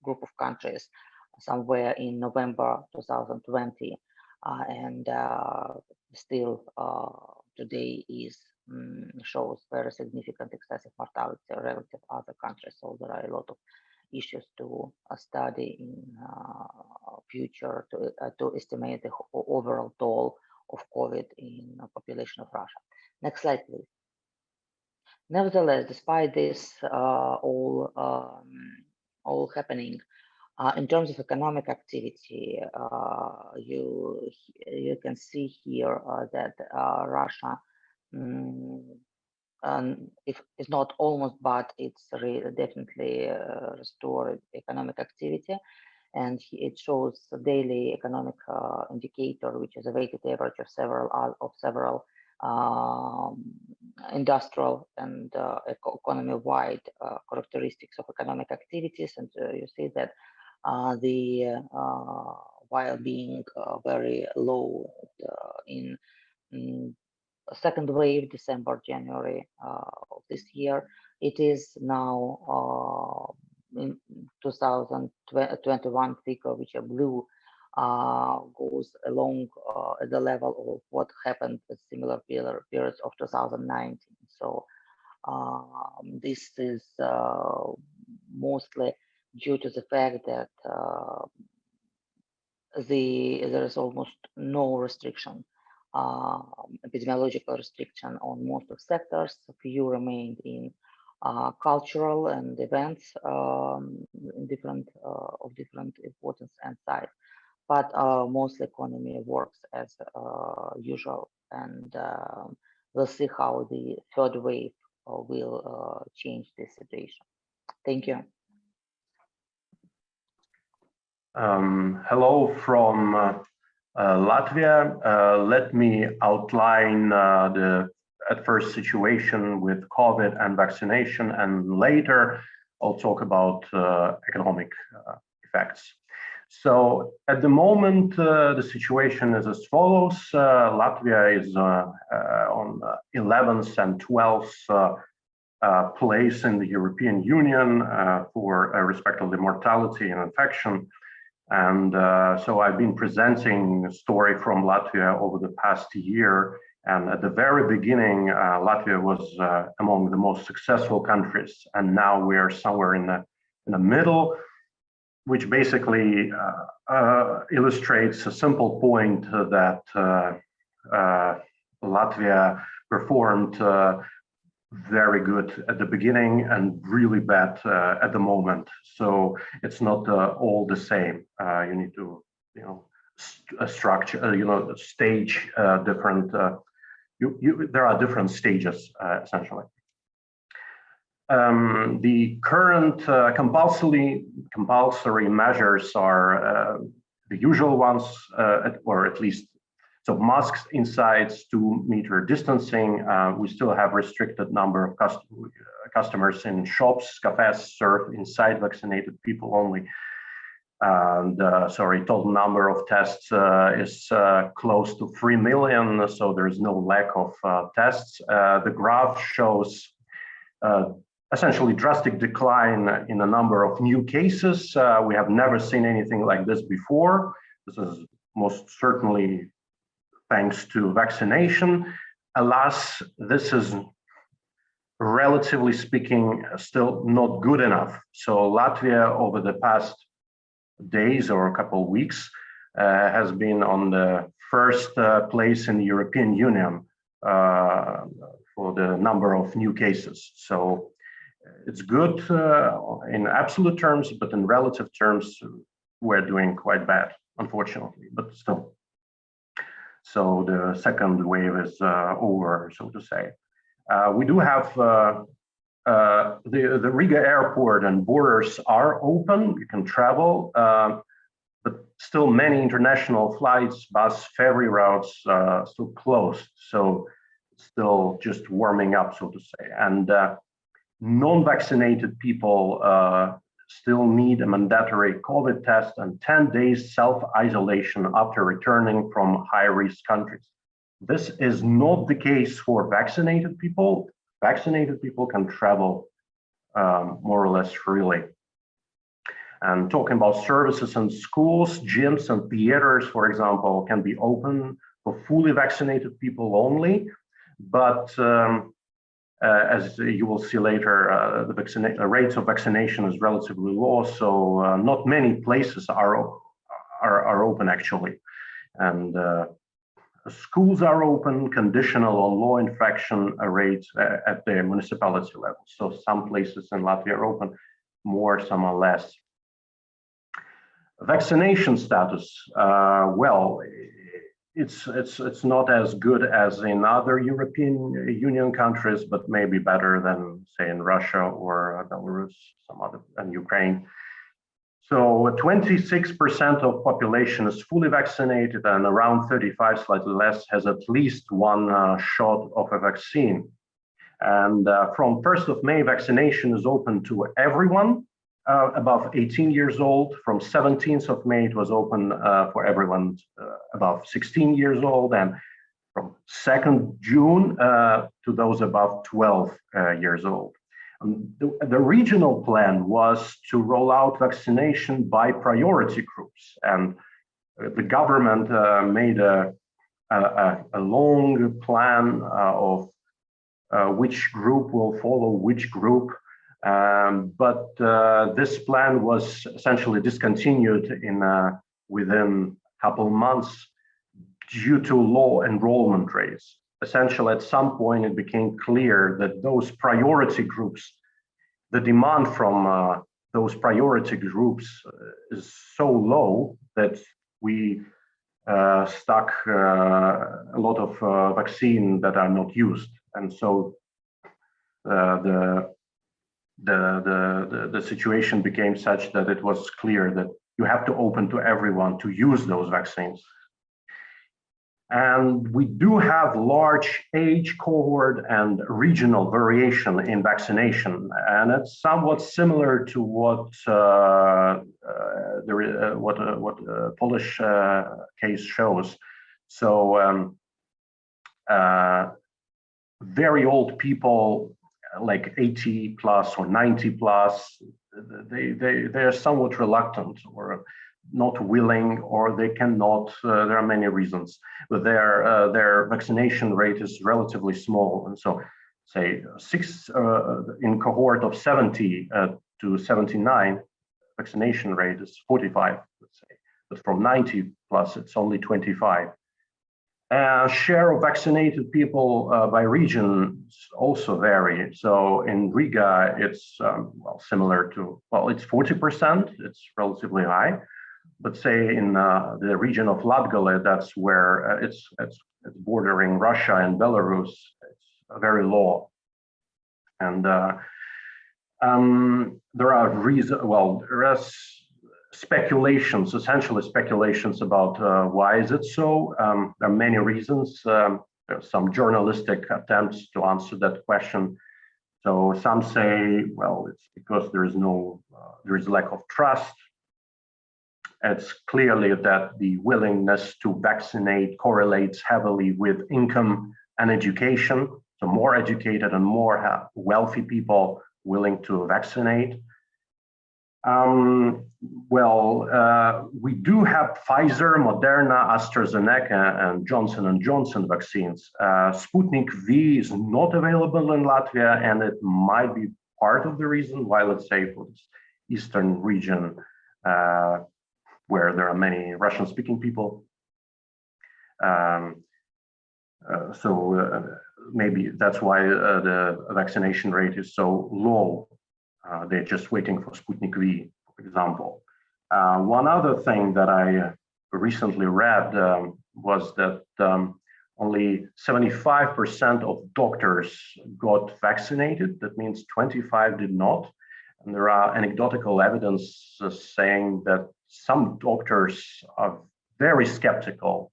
group of countries somewhere in November 2020, and still today shows very significant excessive mortality relative to other countries. So there are a lot of issues to study in future to estimate the overall toll of COVID in the population of Russia. Next slide, please. Nevertheless, despite this all happening, in terms of economic activity, you can see here that Russia, if it's not almost, but it's really definitely restored economic activity, and it shows the daily economic indicator, which is a weighted average of several industrial and economy-wide characteristics of economic activities, and you see that while being very low in second wave, December, January of this year, it is now in 2021 figure, which are blue, goes along at the level of what happened at similar periods of 2019. So this is mostly due to the fact that there is almost no restriction, epidemiological restriction on most of sectors. Few remained in cultural and events in different importance and size, but mostly economy works as usual, and we'll see how the third wave will change this situation. Thank you. Hello from Latvia. Let me outline the at first situation with COVID and vaccination, and later I'll talk about economic effects. So at the moment, the situation is as follows. Latvia is on 11th and 12th place in the European Union for respectively mortality and infection. And so I've been presenting a story from Latvia over the past year. And at the very beginning, Latvia was among the most successful countries. And now we are somewhere in the middle, which basically illustrates a simple point that Latvia performed very good at the beginning and really bad at the moment. So it's not all the same. You need to, structure, stage different. There are different stages essentially. The current compulsory measures are the usual ones, or at least. So masks inside, 2 meter distancing. We still have restricted number of customers in shops, cafes serve inside vaccinated people only. And total number of tests is close to 3 million. So there is no lack of tests. The graph shows essentially drastic decline in the number of new cases. We have never seen anything like this before. This is most certainly thanks to vaccination. Alas, this is relatively speaking still not good enough. So Latvia over the past days or a couple of weeks has been on the first place in the European Union for the number of new cases. So it's good in absolute terms, but in relative terms, we're doing quite bad, unfortunately, but still. So the second wave is over, so to say. We do have the Riga airport and borders are open. You can travel, but still many international flights, bus, ferry routes still closed. So it's still just warming up, so to say. And non-vaccinated people still need a mandatory COVID test and 10 days self-isolation after returning from high-risk countries. This is not the case for vaccinated people. Vaccinated people can travel more or less freely. And talking about services and schools, gyms and theaters, for example, can be open for fully vaccinated people only. But as you will see later, the rates of vaccination is relatively low, so not many places are open actually. And schools are open, conditional on low infection rates at the municipality level. So some places in Latvia are open more, some are less. Vaccination status, well, it's not as good as in other European Union countries, but maybe better than, say, in Russia or Belarus, some other, and Ukraine. So 26% of population is fully vaccinated, and around 35, slightly less, has at least one shot of a vaccine. And from 1st of May, vaccination is open to everyone above 18 years old. From 17th of May, it was open for everyone above 16 years old, and from 2nd June to those above 12 years old. The regional plan was to roll out vaccination by priority groups, and the government made a long plan of which group will follow which group. But this plan was essentially discontinued within a couple of months due to low enrollment rates. Essentially, at some point, it became clear that those priority groups, the demand from those priority groups is so low that we stock a lot of vaccine that are not used. And so the situation became such that it was clear that you have to open to everyone to use those vaccines. And we do have large age cohort and regional variation in vaccination, and it's somewhat similar to what Polish case shows. So very old people, like 80 plus or 90 plus, they're somewhat reluctant or not willing, or they cannot. There are many reasons, but their vaccination rate is relatively small, and so say in cohort of 70 to 79, vaccination rate is 45, let's say, but from 90 plus it's only 25. Share of vaccinated people by region also vary. So in Riga, it's well, similar to, well, it's 40%, it's relatively high. But say in the region of Latgale, that's where it's bordering Russia and Belarus, it's very low. And there are speculations, essentially speculations about why is it so. There are many reasons. There are some journalistic attempts to answer that question. So some say, well, it's because there is lack of trust. It's clearly that the willingness to vaccinate correlates heavily with income and education. So more educated and more wealthy people willing to vaccinate. We do have Pfizer, Moderna, AstraZeneca, and Johnson & Johnson vaccines. Sputnik V is not available in Latvia, and it might be part of the reason why, let's say, for this eastern region, where there are many Russian-speaking people. Maybe that's why the vaccination rate is so low. They're just waiting for Sputnik V, for example. One other thing that I recently read was that only 75% of doctors got vaccinated. That means 25 did not. And there are anecdotal evidence saying that some doctors are very skeptical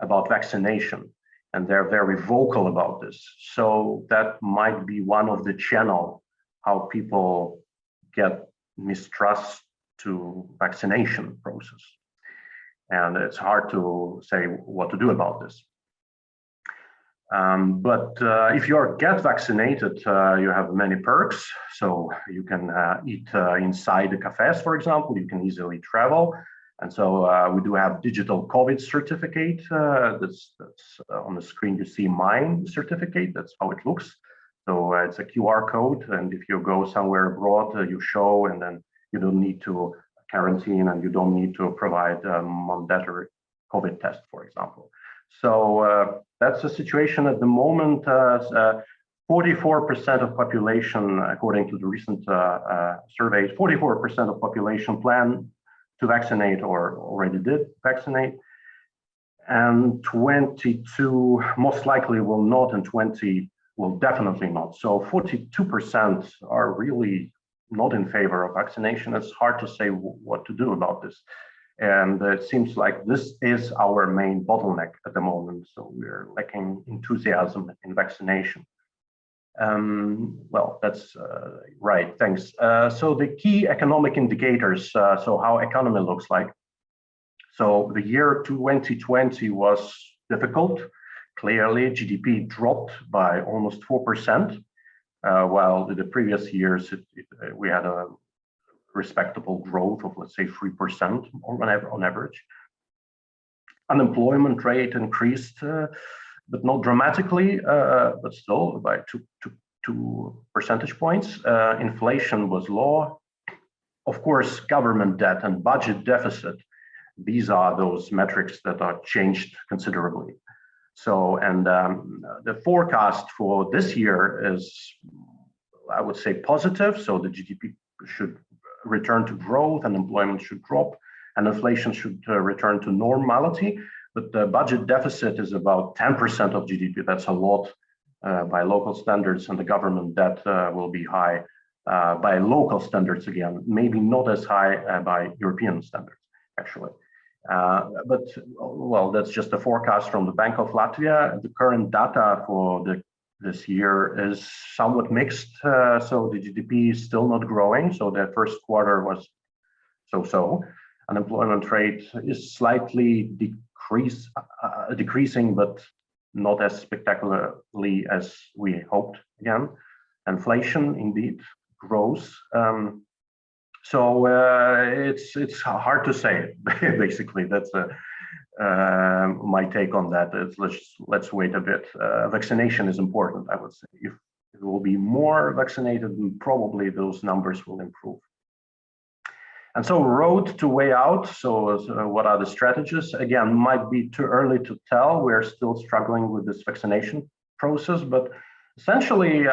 about vaccination, and they're very vocal about this. So that might be one of the channels how people get mistrust to vaccination process. And it's hard to say what to do about this. But if you get vaccinated, you have many perks. So you can eat inside the cafes, for example, you can easily travel. And so we do have digital COVID certificate. That's on the screen, you see mine certificate, that's how it looks. So it's a QR code, and if you go somewhere abroad, you show, and then you don't need to quarantine, and you don't need to provide a mandatory COVID test, for example. So that's the situation at the moment. 44% of population, according to the recent surveys, 44% of population plan to vaccinate or already did vaccinate, and 22 most likely will not, and 20 will definitely not. So 42% are really not in favor of vaccination. It's hard to say what to do about this. And it seems like this is our main bottleneck at the moment. So we're lacking enthusiasm in vaccination. Well, that's right, thanks. So the key economic indicators, so how economy looks like. So the year 2020 was difficult. Clearly, GDP dropped by almost 4%, while in the previous years, we had a respectable growth of, let's say, 3% on average. Unemployment rate increased, but not dramatically, but still by two percentage points. Inflation was low. Of course, government debt and budget deficit, these are those metrics that are changed considerably. So, and the forecast for this year is, I would say, positive. So the GDP should return to growth, and employment should drop, and inflation should return to normality. But the budget deficit is about 10% of GDP. That's a lot by local standards, and the government debt will be high by local standards again, maybe not as high by European standards, actually. But, well, that's just a forecast from the Bank of Latvia. The current data for this year is somewhat mixed. So the GDP is still not growing. So the first quarter was so-so. Unemployment rate is slightly decreasing, but not as spectacularly as we hoped again. Inflation indeed grows. So it's hard to say, basically. That's my take on that. Let's wait a bit. Vaccination is important, I would say. If it will be more vaccinated, probably those numbers will improve. And so road to way out. So what are the strategies? Again, might be too early to tell. We're still struggling with this vaccination process, but essentially,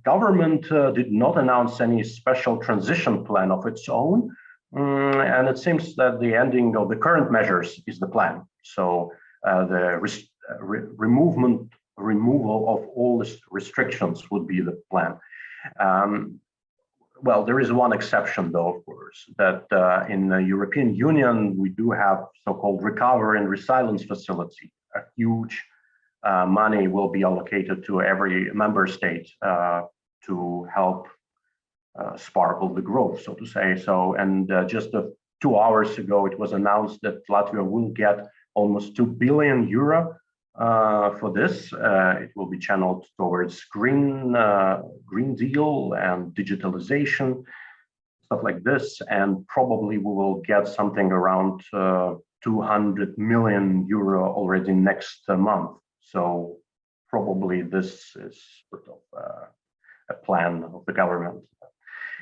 government did not announce any special transition plan of its own. And it seems that the ending of the current measures is the plan. So the removal of all the restrictions would be the plan. Well, there is one exception, though, of course, that in the European Union, we do have so-called recovery and resilience facility. A huge money will be allocated to every member state to help sparkle the growth, so to say. So, and just 2 hours ago, it was announced that Latvia will get almost €2 billion for this. It will be channeled towards Green Deal and digitalization. stuff like this, and probably we will get something around 200 million euro already next month. So probably this is sort of a plan of the government.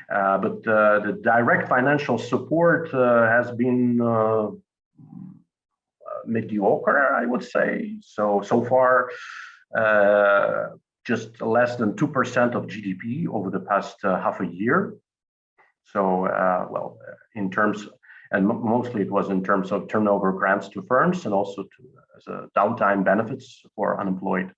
But the direct financial support has been mediocre, I would say. So far, just less than 2% of GDP over the past half a year. So, well, in terms, and mostly it was in terms of turnover grants to firms and also as a downtime benefits for unemployed.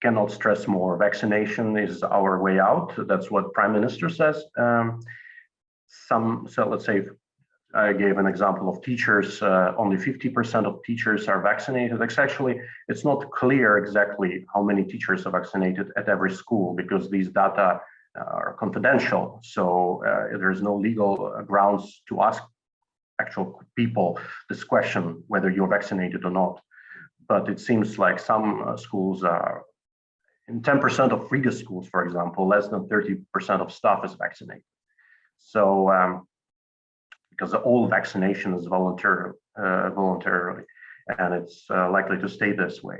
Cannot stress more. Vaccination is our way out. That's what Prime Minister says. So let's say I gave an example of teachers. Only 50% of teachers are vaccinated. It's not clear exactly how many teachers are vaccinated at every school because these data are confidential. So there's no legal grounds to ask actual people this question whether you're vaccinated or not. But it seems like some schools are. In 10% of Riga schools, for example, less than 30% of staff is vaccinated. So, because all vaccination is voluntarily, and it's likely to stay this way.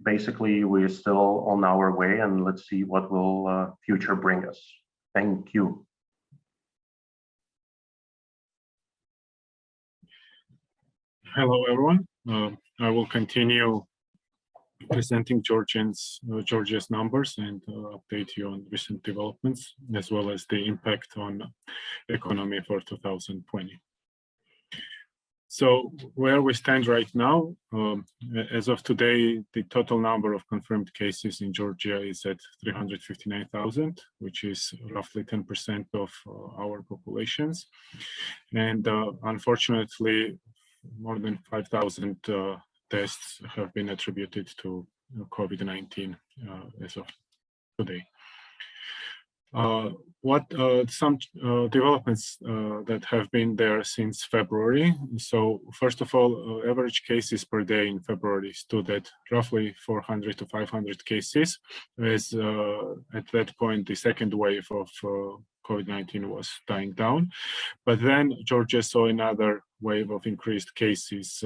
Basically, we're still on our way, and let's see what will future bring us. Thank you. Hello, everyone. I will continue presenting Georgia's numbers and update you on recent developments, as well as the impact on economy for 2020. So where we stand right now, as of today, the total number of confirmed cases in Georgia is at 359,000, which is roughly 10% of our populations. And unfortunately, more than 5,000 tests have been attributed to COVID-19 as of today. Some developments that have been there since February. So first of all, average cases per day in February stood at roughly 400 to 500 cases, as at that point the second wave of COVID-19 was dying down. But then Georgia saw another wave of increased cases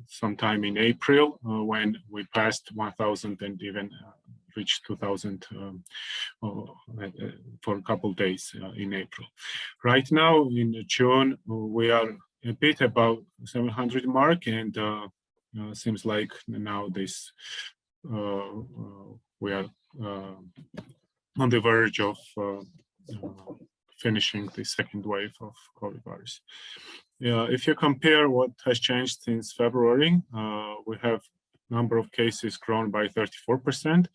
sometime in April, when we passed 1,000 and even reached 2,000 for a couple of days in April. Right now in June, we are a bit above 700 mark, and seems like now this we are on the verge of finishing the second wave of COVID virus. If you compare what has changed since February, we have number of cases grown by 34%,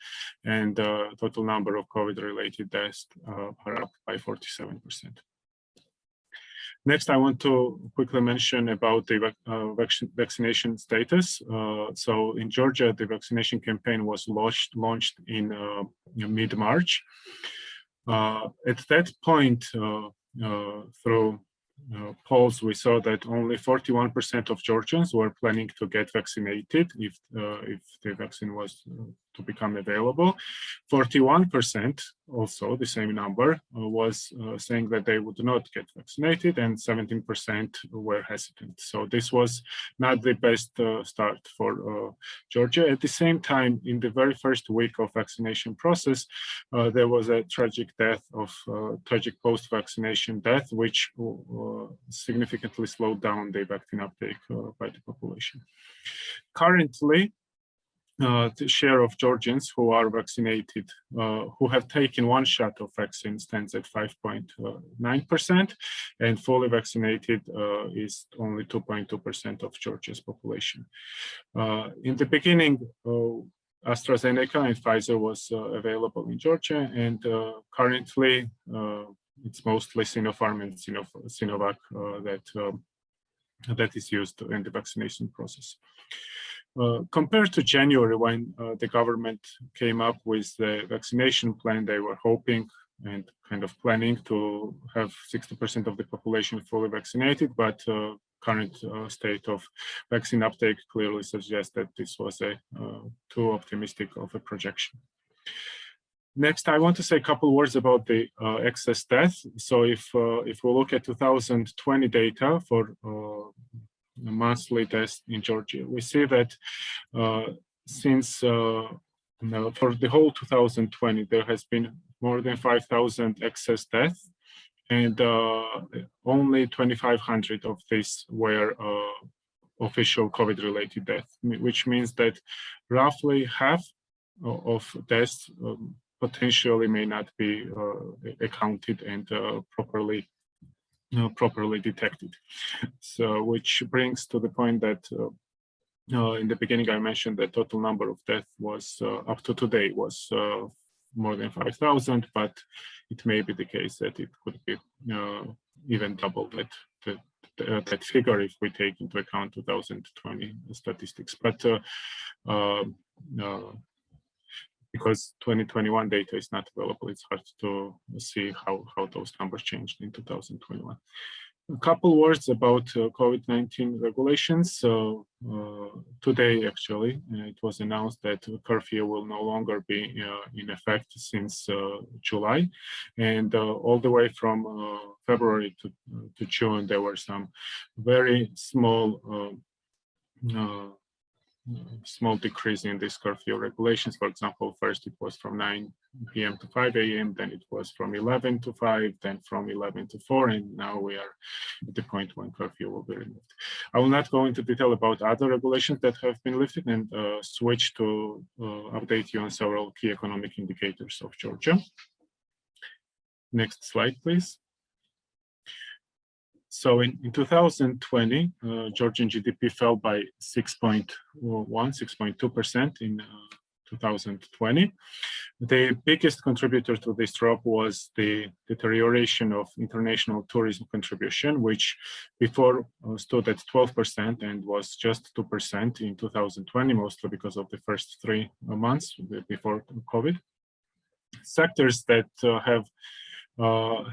and total number of COVID-related deaths are up by 47%. Next, I want to quickly mention about the vaccination status. So in Georgia, the vaccination campaign was launched in mid-March. At that point, through polls, we saw that only 41% of Georgians were planning to get vaccinated if the vaccine was to become available. 41%, also the same number, was saying that they would not get vaccinated, and 17% were hesitant. So this was not the best start for Georgia. At the same time, in the very first week of vaccination process, there was a tragic post-vaccination death, which significantly slowed down the vaccine uptake by the population. Currently, the share of Georgians who are vaccinated, who have taken one shot of vaccine, stands at 5.9%, and fully vaccinated is only 2.2% of Georgia's population. In the beginning, AstraZeneca and Pfizer was available in Georgia, and currently it's mostly Sinopharm and Sinovac that is used in the vaccination process. Compared to January, when the government came up with the vaccination plan, they were hoping and kind of planning to have 60% of the population fully vaccinated, but current state of vaccine uptake clearly suggests that this was a too optimistic of a projection. Next, I want to say a couple words about the excess death. So if we look at 2020 data for monthly deaths in Georgia, we see that since for the whole 2020, there has been more than 5,000 excess deaths, and only 2,500 of these were official COVID-related deaths, which means that roughly half of deaths potentially may not be accounted and properly detected. So, which brings to the point that in the beginning I mentioned that total number of deaths was up to today was more than 5,000, but it may be the case that it could be even double that figure if we take into account 2020 statistics. But because 2021 data is not available, it's hard to see how those numbers changed in 2021. A couple words about COVID-19 regulations. So today, actually, it was announced that curfew will no longer be in effect since July, and all the way from February to June, there were some very small decrease in these curfew regulations. For example, first it was from 9 p.m. to 5 a.m., then it was from 11 to 5, then from 11 to 4, and now we are at the point when curfew will be removed. I will not go into detail about other regulations that have been lifted and switch to update you on several key economic indicators of Georgia. Next slide, please. So in 2020, Georgian GDP fell by 6.2% in 2020. The biggest contributor to this drop was the deterioration of international tourism contribution, which before stood at 12% and was just 2% in 2020, mostly because of the first 3 months before COVID. Sectors that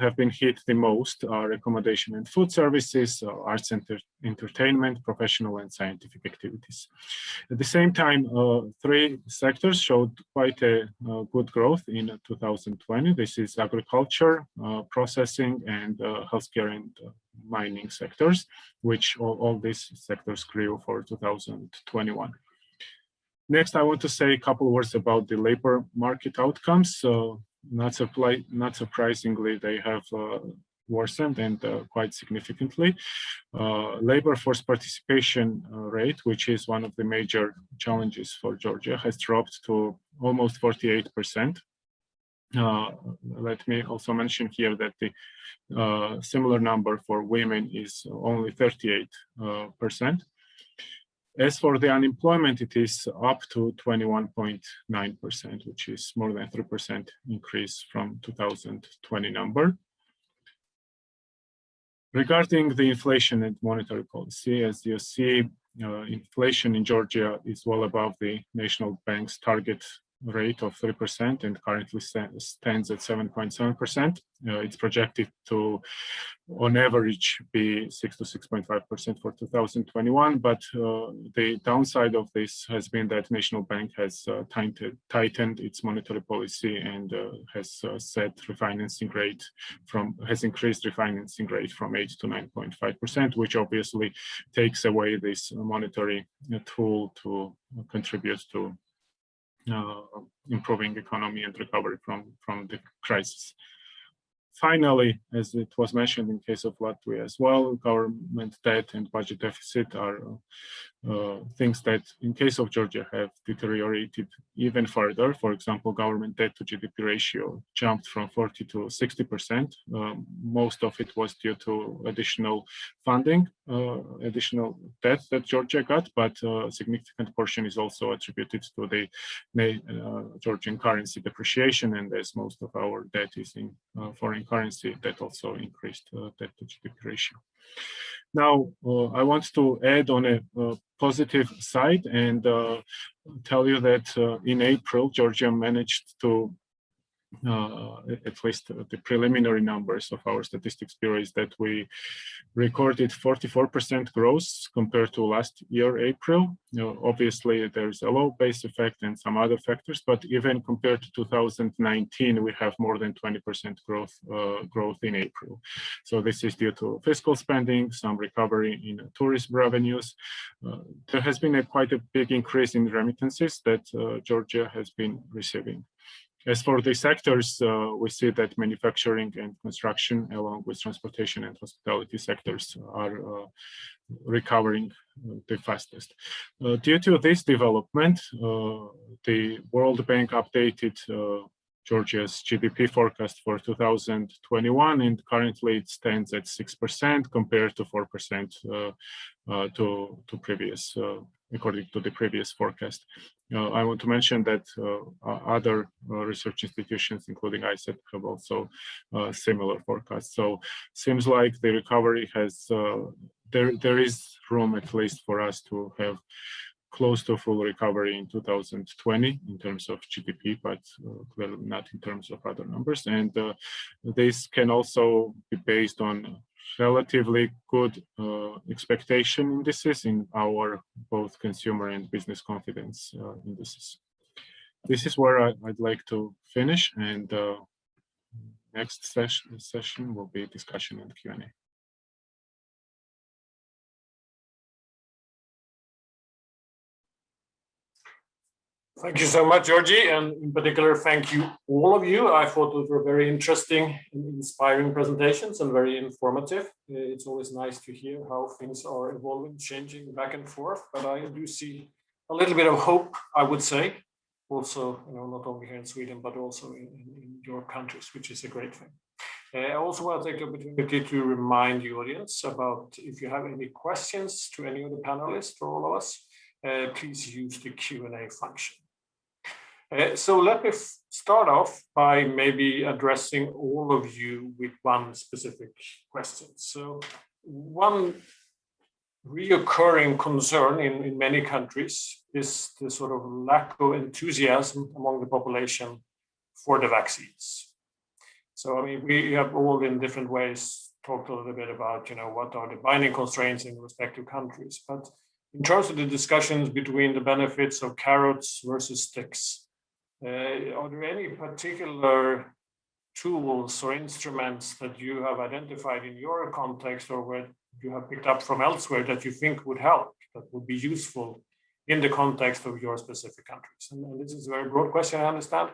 have been hit the most are accommodation and food services, arts and entertainment, professional and scientific activities. At the same time, 3 sectors showed quite a good growth in 2020. This is agriculture, processing, and healthcare and mining sectors, which all these sectors grew for 2021. Next, I want to say a couple words about the labor market outcomes. So, not surprisingly, they have worsened and quite significantly. Labor force participation rate, which is one of the major challenges for Georgia, has dropped to almost 48%. Let me also mention here that the similar number for women is only 38%. As for the unemployment, it is up to 21.9%, which is more than 3% increase from 2020 number. Regarding the inflation and monetary policy, as you see, inflation in Georgia is well above the National Bank's target rate of 3% and currently stands at 7.7%. It's projected to, on average, be 6 to 6.5% for 2021. But the downside of this has been that National Bank has tightened its monetary policy and has increased refinancing rate from 8 to 9.5%, which obviously takes away this monetary tool to contribute to improving economy and recovery from the crisis. Finally, as it was mentioned in case of Latvia as well, government debt and budget deficit are things that in case of Georgia have deteriorated even further. For example, government debt to GDP ratio jumped from 40 to 60%. Most of it was due to additional funding, additional debt that Georgia got, but a significant portion is also attributed to the Georgian currency depreciation, and as most of our debt is in foreign currency, that also increased debt to GDP ratio. Now, I want to add on a positive side and tell you that in April, Georgia managed to at least the preliminary numbers of our statistics bureau, is that we recorded 44% growth compared to last year, April. Obviously, there's a low base effect and some other factors, but even compared to 2019, we have more than 20% growth in April. So this is due to fiscal spending, some recovery in tourism revenues. There has been quite a big increase in remittances that Georgia has been receiving. As for the sectors, we see that manufacturing and construction, along with transportation and hospitality sectors, are recovering the fastest. Due to this development, the World Bank updated Georgia's GDP forecast for 2021, and currently it stands at 6% compared to 4% to previous, according to the previous forecast. I want to mention that other research institutions, including ISET, have also similar forecasts. So seems like the recovery has, there is room at least for us to have close to full recovery in 2020 in terms of GDP, but clearly not in terms of other numbers. And this can also be based on relatively good expectation indices in our both consumer and business confidence indices. This is where I'd like to finish, and next session will be discussion and Q&A. Thank you so much, Giorgi, and in particular, thank you, all of you. I thought those were very interesting and inspiring presentations and very informative. It's always nice to hear how things are evolving, changing back and forth, but I do see a little bit of hope, I would say, also, not only here in Sweden, but also in your countries, which is a great thing. I also want to take the opportunity to remind the audience about if you have any questions to any of the panelists or all of us, please use the Q&A function. So let me start off by maybe addressing all of you with one specific question. So one reoccurring concern in many countries is the sort of lack of enthusiasm among the population for the vaccines. So, I mean, we have all in different ways talked a little bit about, what are the binding constraints in respective countries. But in terms of the discussions between the benefits of carrots versus sticks, are there any particular tools or instruments that you have identified in your context or where you have picked up from elsewhere that you think would help, that would be useful in the context of your specific countries? And this is a very broad question, I understand,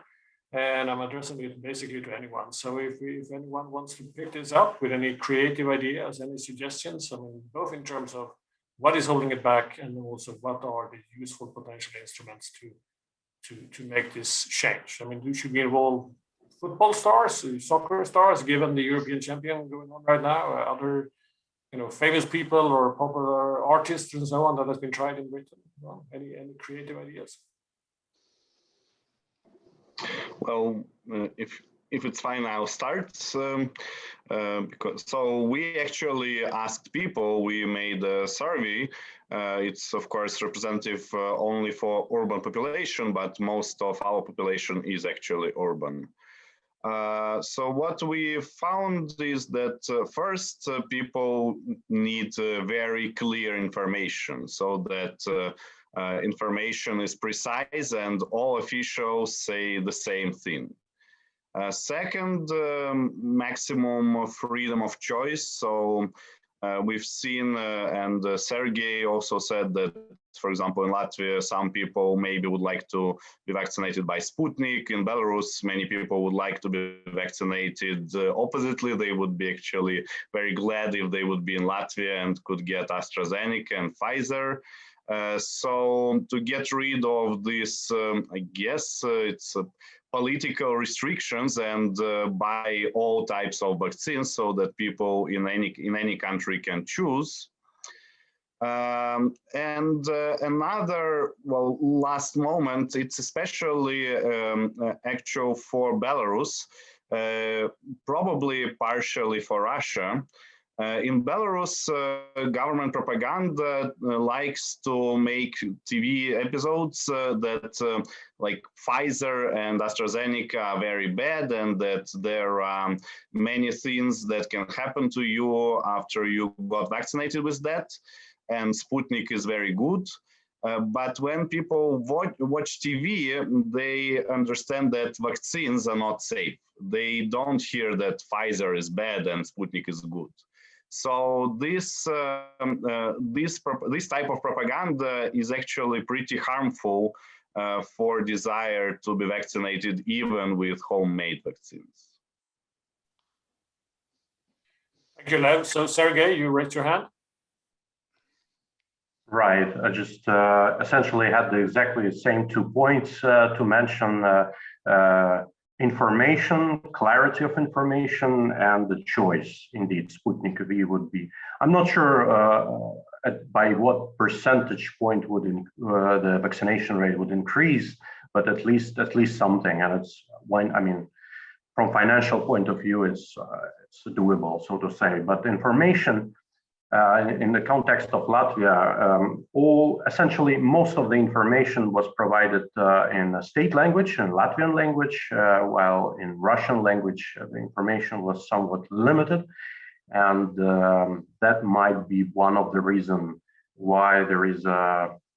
and I'm addressing it basically to anyone. So if anyone wants to pick this up with any creative ideas, any suggestions, I mean, both in terms of what is holding it back and also what are the useful potential instruments to make this change. I mean, should we involve football stars, soccer stars, given the European champion going on right now, other famous people or popular artists and so on that has been tried in Britain? Any creative ideas? Well, if it's fine, I'll start. So we actually asked people. We made a survey. It's of course representative only for urban population, but most of our population is actually urban. So what we found is that first people need very clear information, so that information is precise and all officials say the same thing. Second, maximum freedom of choice. So we've seen, and Sergej also said that, for example, in Latvia, some people maybe would like to be vaccinated by Sputnik. In Belarus, many people would like to be vaccinated oppositely. They would be actually very glad if they would be in Latvia and could get AstraZeneca and Pfizer. So to get rid of this, I guess it's political restrictions and buy all types of vaccines so that people in any country can choose. And another, well, last moment, it's especially actual for Belarus, probably partially for Russia. In Belarus, government propaganda likes to make TV episodes that like Pfizer and AstraZeneca are very bad and that there are many things that can happen to you after you got vaccinated with that. And Sputnik is very good. But when people watch TV, they understand that vaccines are not safe. They don't hear that Pfizer is bad and Sputnik is good. So this type of propaganda is actually pretty harmful for desire to be vaccinated, even with homemade vaccines. Thank you, Lev. So Sergej, you raised your hand. Right. I just essentially had exactly the same 2 points to mention. Information, clarity of information, and the choice. Indeed, Sputnik V would be. I'm not sure by what percentage point would the vaccination rate would increase, but at least something. And it's when, I mean, from financial point of view, it's doable, so to say. But information. In the context of Latvia, essentially most of the information was provided in a state language, in Latvian language, while in Russian language, the information was somewhat limited. And that might be one of the reasons why there is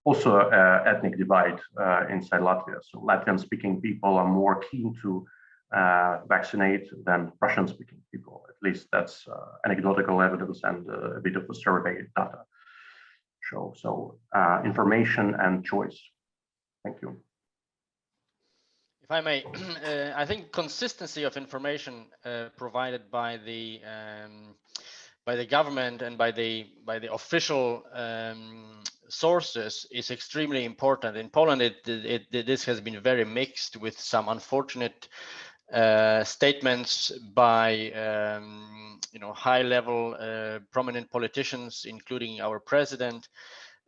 also an ethnic divide inside Latvia. So Latvian-speaking people are more keen to vaccinate than Russian-speaking people. At least that's anecdotal evidence and a bit of the survey data show. So information and choice. Thank you. If I may, I think consistency of information provided by the government and by the official sources is extremely important. In Poland, this has been very mixed, with some unfortunate statements by high-level prominent politicians, including our president.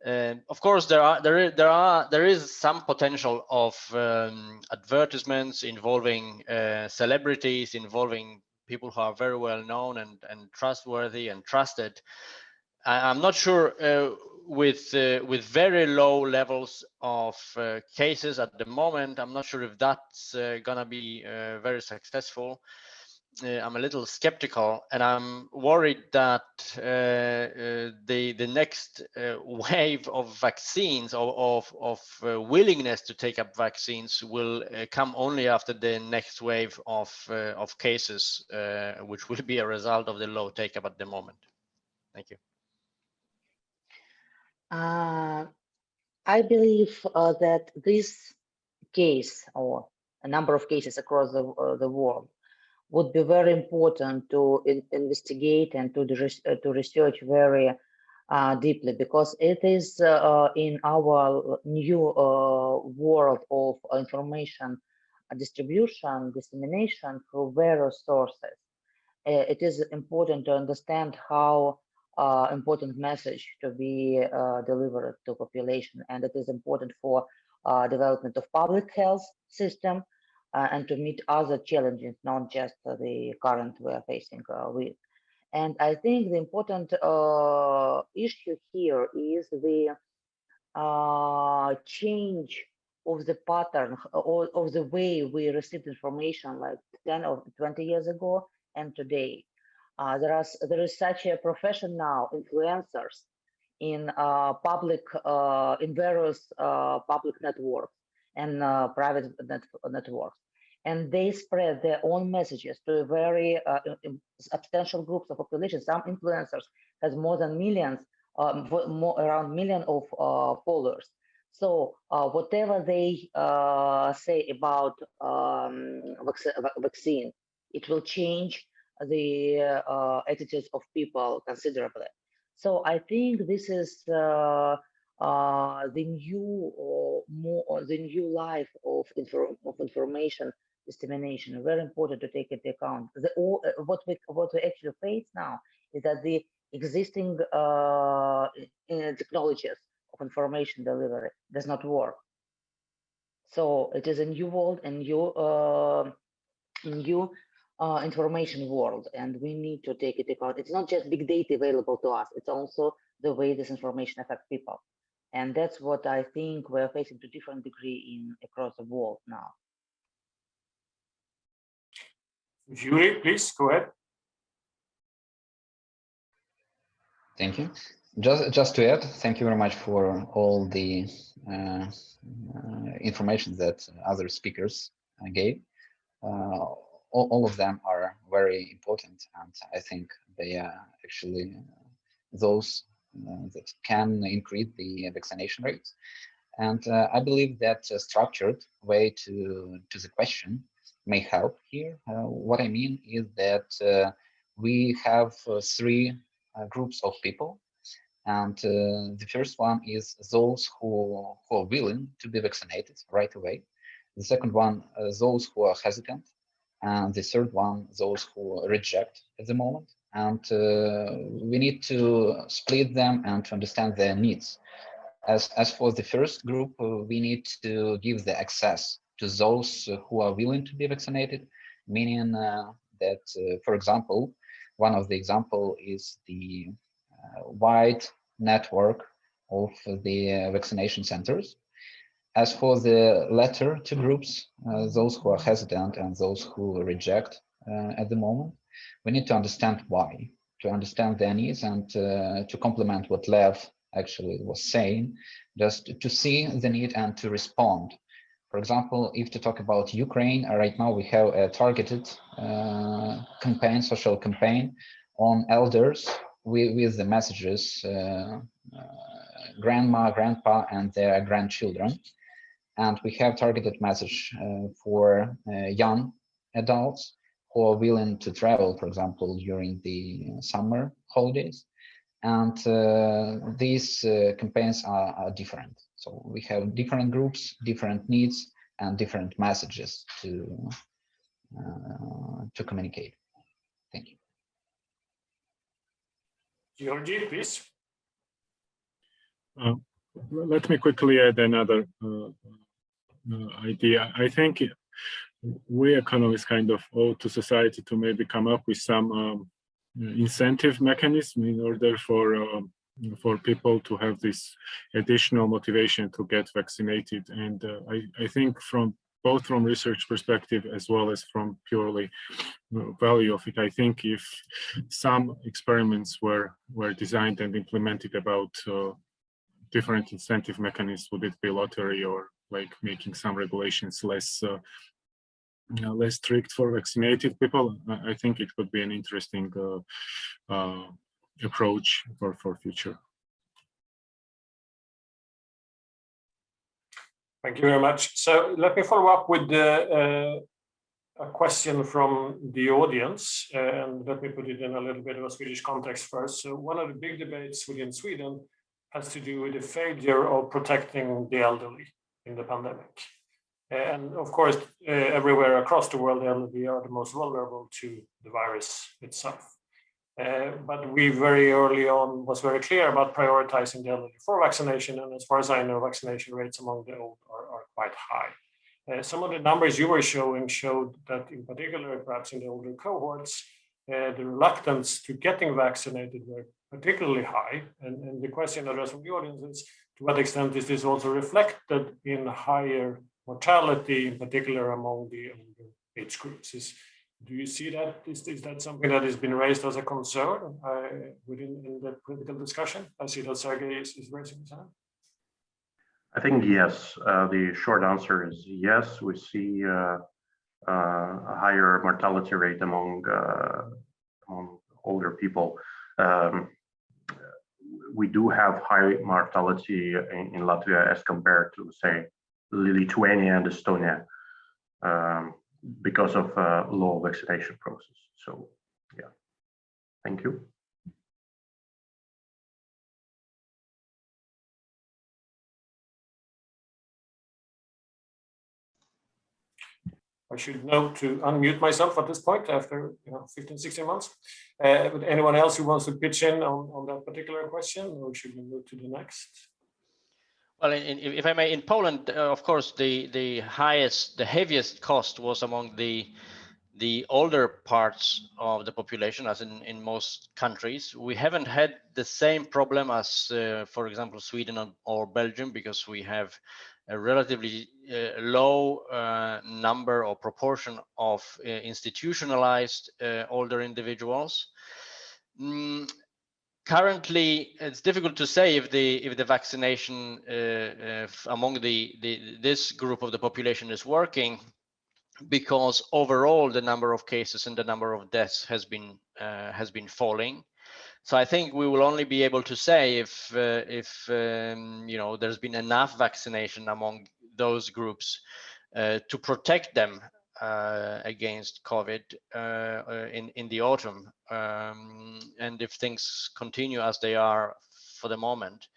Of course, there is some potential of advertisements involving celebrities, involving people who are very well known and trustworthy and trusted. I'm not sure with very low levels of cases at the moment. I'm not sure if that's gonna be very successful. I'm a little skeptical, and I'm worried that the next wave of vaccines, of willingness to take up vaccines, will come only after the next wave of cases, which will be a result of the low take up at the moment. Thank you. I believe that this case, or a number of cases across the world, would be very important to investigate and to research very deeply, because it is in our new world of information distribution, dissemination through various sources. It is important to understand how important message to be delivered to population, and it is important for development of public health system and to meet other challenges, not just the current we are facing with. And I think the important issue here is the change of the pattern or of the way we received information like 10 or 20 years ago and today. There is such a profession now, influencers in in various public networks and private networks, and they spread their own messages to a very substantial groups of population. Some influencers has more than millions, around million of followers. So whatever they say about vaccine, it will change the attitudes of people considerably. So I think this is the new life of information dissemination. Very important to take into account. What we actually face now is that the existing technologies of information delivery does not work. So it is a new world and new information world, and we need to take it into account. It's not just big data available to us, it's also the way this information affects people. And that's what I think we're facing to different degree across the world now. Iurii, please go ahead. Thank you. Just to add, thank you very much for all the information that other speakers gave. All of them are very important, and I think they are actually those that can increase the vaccination rates. And I believe that a structured way to the question may help here. What I mean is that we have three groups of people. And the first one is those who are willing to be vaccinated right away. The second one, those who are hesitant. And the third one, those who reject at the moment. And we need to split them and to understand their needs. As for the first group, we need to give the access to those who are willing to be vaccinated, meaning that, for example, one of the example is the wide network of the vaccination centers. As for the latter two groups, those who are hesitant and those who reject at the moment, we need to understand why, to understand their needs and to complement what Lev actually was saying, just to see the need and to respond. For example, if to talk about Ukraine, right now we have a targeted campaign, social campaign on elders with the messages grandma, grandpa, and their grandchildren. And we have targeted message for young adults who are willing to travel, for example, during the summer holidays. And these campaigns are different. So we have different groups, different needs, and different messages to communicate. Thank you. Giorgi, please. Let me quickly add another idea. I think we economists kind of owe to society to maybe come up with some incentive mechanism in order for people to have this additional motivation to get vaccinated. And I think from both from research perspective as well as from purely value of it, I think if some experiments were designed and implemented about different incentive mechanisms, would it be lottery or like making some regulations less strict for vaccinated people, I think it would be an interesting approach for future. Thank you very much. So let me follow up with a question from the audience, and let me put it in a little bit of a Swedish context first. So one of the big debates within Sweden has to do with the failure of protecting the elderly in the pandemic. And of course, everywhere across the world, the elderly are the most vulnerable to the virus itself. But we very early on was very clear about prioritizing the elderly for vaccination. And as far as I know, vaccination rates among the old are quite high. Some of the numbers you were showing showed that in particular, perhaps in the older cohorts, the reluctance to getting vaccinated were particularly high. And the question addressed from the audience is, to what extent is this also reflected in higher mortality, in particular among the older age groups? Do you see that? Is that something that has been raised as a concern within the political discussion? I see that Sergej is raising his hand. I think yes. The short answer is yes. We see a higher mortality rate among older people. We do have high mortality in Latvia as compared to, say, Lithuania and Estonia, because of low vaccination process. So, yeah, thank you. I should know to unmute myself at this point after 15, 16 months. But anyone else who wants to pitch in on that particular question, or should we move to the next? Well, if I may, in Poland, of course, the heaviest cost was among the the older parts of the population, as in most countries. We haven't had the same problem as, for example, Sweden or Belgium, because we have a relatively low number or proportion of institutionalized older individuals. Currently, it's difficult to say if the vaccination among this group of the population is working, because overall the number of cases and the number of deaths has been falling. So I think we will only be able to say if you know, there's been enough vaccination among those groups to protect them against COVID in the autumn, and if things continue as they are for the moment,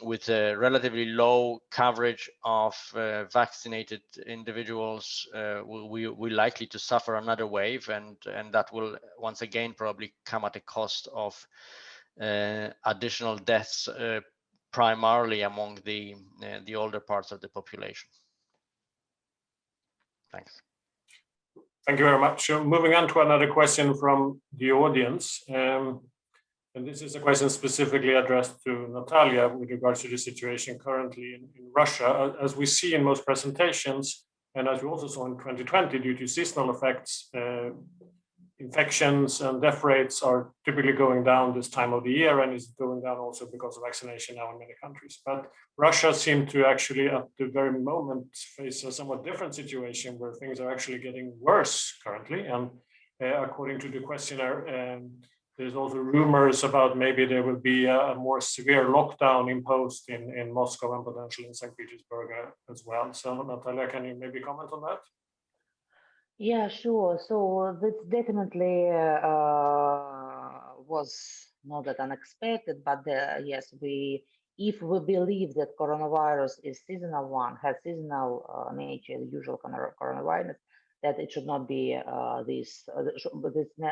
with a relatively low coverage of vaccinated individuals, we're likely to suffer another wave, and that will once again probably come at a cost of additional deaths, primarily among the older parts of the population. Thanks. Thank you very much. So moving on to another question from the audience. And this is a question specifically addressed to Natalya with regards to the situation currently in Russia. As we see in most presentations, and as we also saw in 2020, due to seasonal effects, infections and death rates are typically going down this time of the year, and is going down also because of vaccination now in many countries. But Russia seemed to actually at the very moment face a somewhat different situation where things are actually getting worse currently. And according to the questionnaire, there's also rumors about maybe there will be a more severe lockdown imposed in Moscow and potentially in St. Petersburg as well. So Natalya, can you maybe comment on that? Yeah, sure. So this definitely was not that unexpected, but yes, if we believe that coronavirus is seasonal one, has seasonal nature, the usual coronavirus, that it should not be this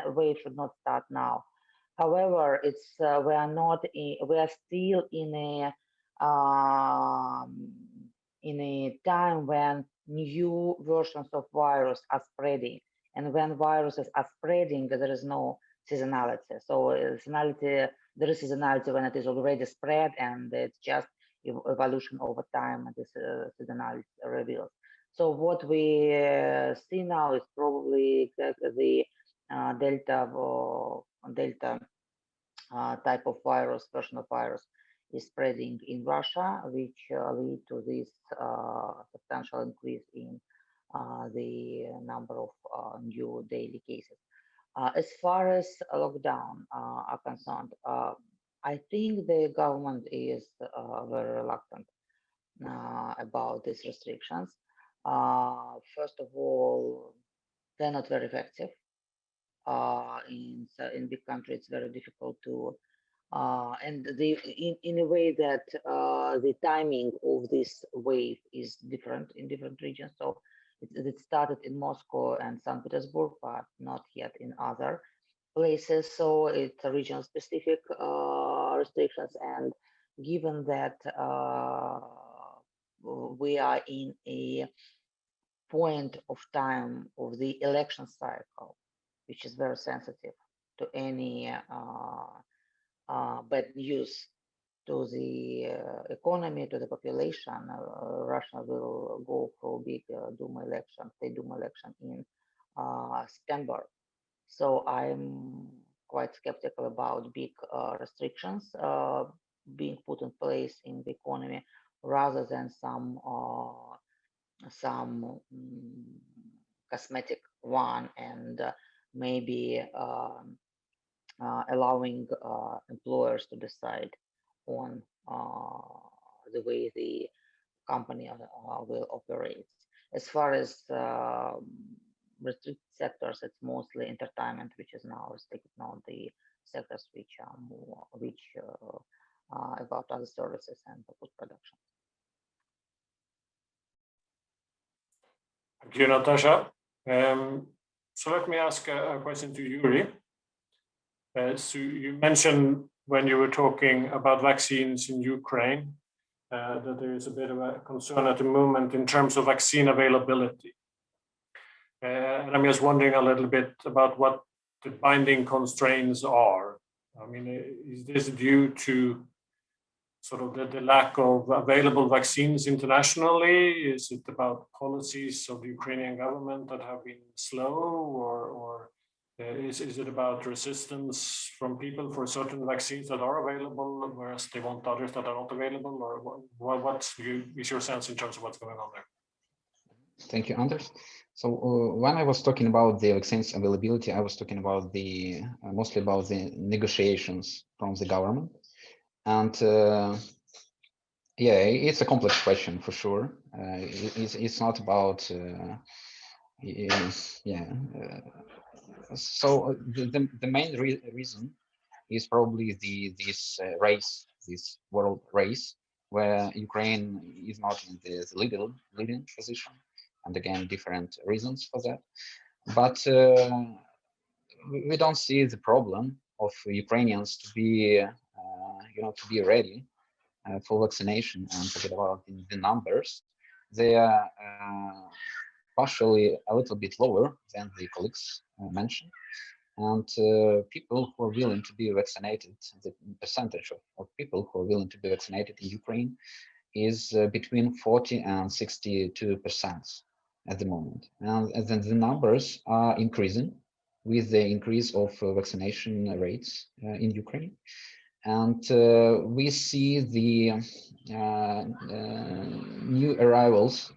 wave should not start now. However, it's we are still in a time when new versions of virus are spreading, and when viruses are spreading, there is no seasonality. So there is seasonality when it is already spread, and it's just evolution over time, and this seasonality reveals. So what we see now is probably the Delta type of virus, version of virus, is spreading in Russia, which lead to this substantial increase in the number of new daily cases. As far as lockdown are concerned, I think the government is very reluctant about these restrictions. First of all, they're not very effective. In big countries, it's very difficult to, and in a way that the timing of this wave is different in different regions. So it started in Moscow and St. Petersburg, but not yet in other places. So it's regional specific restrictions. And given that we are in a point of time of the election cycle, which is very sensitive to any bad news to the economy, to the population. Russia will go for a big state Duma election in September. So I'm quite skeptical about big restrictions being put in place in the economy, rather than some cosmetic one, and maybe allowing employers to decide on the way the company will operate. As far as restricted sectors, it's mostly entertainment, which is now restricted, not the sectors which are more, about other services and food production. Thank you, Natasha. So let me ask a question to Iurii. So you mentioned when you were talking about vaccines in Ukraine that there is a bit of a concern at the moment in terms of vaccine availability. And I'm just wondering a little bit about what the binding constraints are. I mean, is this due to sort of the lack of available vaccines internationally? Is it about policies of the Ukrainian government that have been slow, or is it about resistance from people for certain vaccines that are available, whereas they want others that are not available? Or what's your sense in terms of what's going on there? Thank you, Anders. So when I was talking about the vaccines availability, I was talking about the mostly about the negotiations from the government. And yeah, it's a complex question for sure. It's not about so the main reason is probably this race, this world race, where Ukraine is not in the leading position, and again different reasons for that. But we don't see the problem of Ukrainians to be to be ready for vaccination, and forget about the numbers. They are partially a little bit lower than the colleagues mentioned, and people who are willing to be vaccinated, the percentage of people who are willing to be vaccinated in Ukraine is between 40 and 62% at the moment, and then the numbers are increasing with the increase of vaccination rates in Ukraine. And we see the new arrivals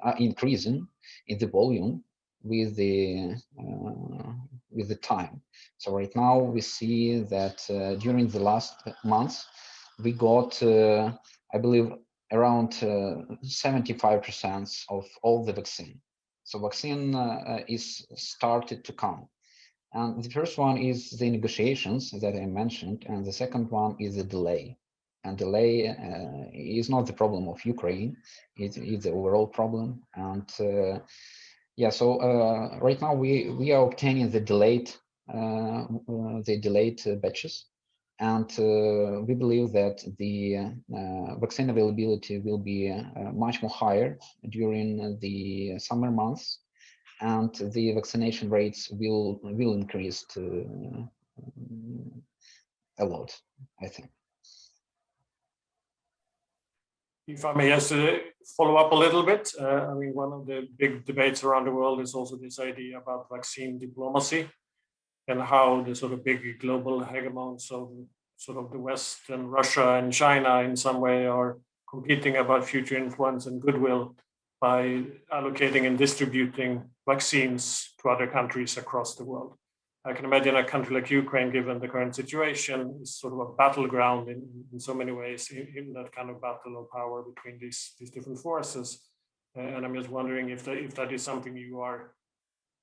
are increasing in the volume with the time. So right now we see that during the last months we got, I believe, around 75% of all the vaccine. So vaccine is started to come. And the first one is the negotiations that I mentioned, and the second one is the delay. And delay is not the problem of Ukraine; it's the overall problem. And yeah, so right now we are obtaining the delayed batches, and we believe that the vaccine availability will be much more higher during the summer months, and the vaccination rates will increase to a lot, I think. If I may just follow up a little bit, I mean, one of the big debates around the world is also this idea about vaccine diplomacy and how the sort of big global hegemons of sort of the West and Russia and China in some way are competing about future influence and goodwill by allocating and distributing vaccines to other countries across the world. I can imagine a country like Ukraine, given the current situation, is sort of a battleground in so many ways, in that kind of battle of power between these different forces. And I'm just wondering if that is something you are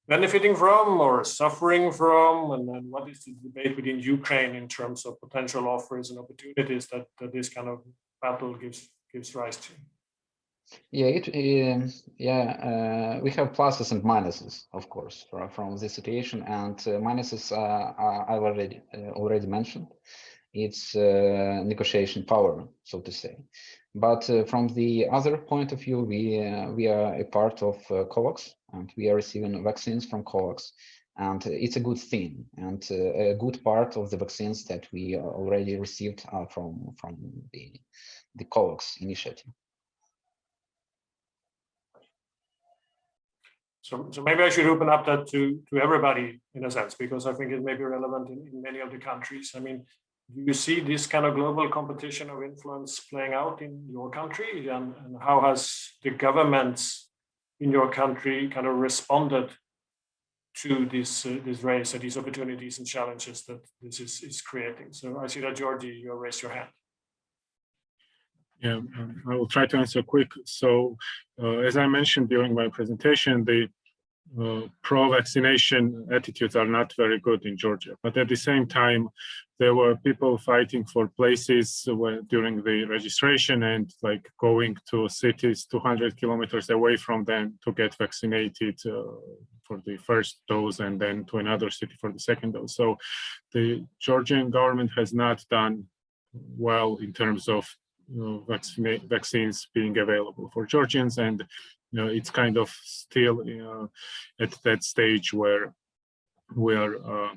benefiting from or suffering from, and then what is the debate within Ukraine in terms of potential offers and opportunities that this kind of battle gives rise to? Yeah, we have pluses and minuses, of course, from this situation, and minuses I've already mentioned. It's negotiation power, so to say. But from the other point of view, we are a part of COVAX, and we are receiving vaccines from COVAX, and it's a good thing. And a good part of the vaccines that we already received are from the COVAX initiative. So maybe I should open up that to everybody in a sense, because I think it may be relevant in many of the countries. I mean, do you see this kind of global competition of influence playing out in your country, and how has the governments in your country kind of responded to this race and these opportunities and challenges that this is creating? So I see that Giorgi, you raised your hand. Yeah, I will try to answer quick. So as I mentioned during my presentation, the pro-vaccination attitudes are not very good in Georgia. But at the same time, there were people fighting for places during the registration and like going to cities 200 kilometers away from them to get vaccinated for the first dose, and then to another city for the second dose. So the Georgian government has not done well in terms of vaccines being available for Georgians, and it's kind of still at that stage where we are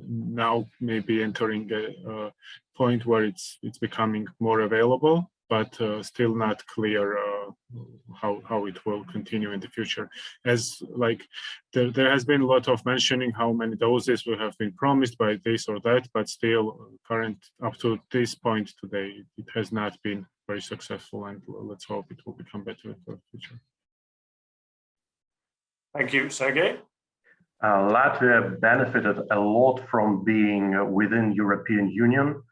now maybe entering a point where it's becoming more available, but still not clear how it will continue in the future. As like there has been a lot of mentioning how many doses will have been promised by this or that, but still up to this point today, it has not been very successful, and let's hope it will become better in the future. Thank you, Sergej. Latvia benefited a lot from being within European Union,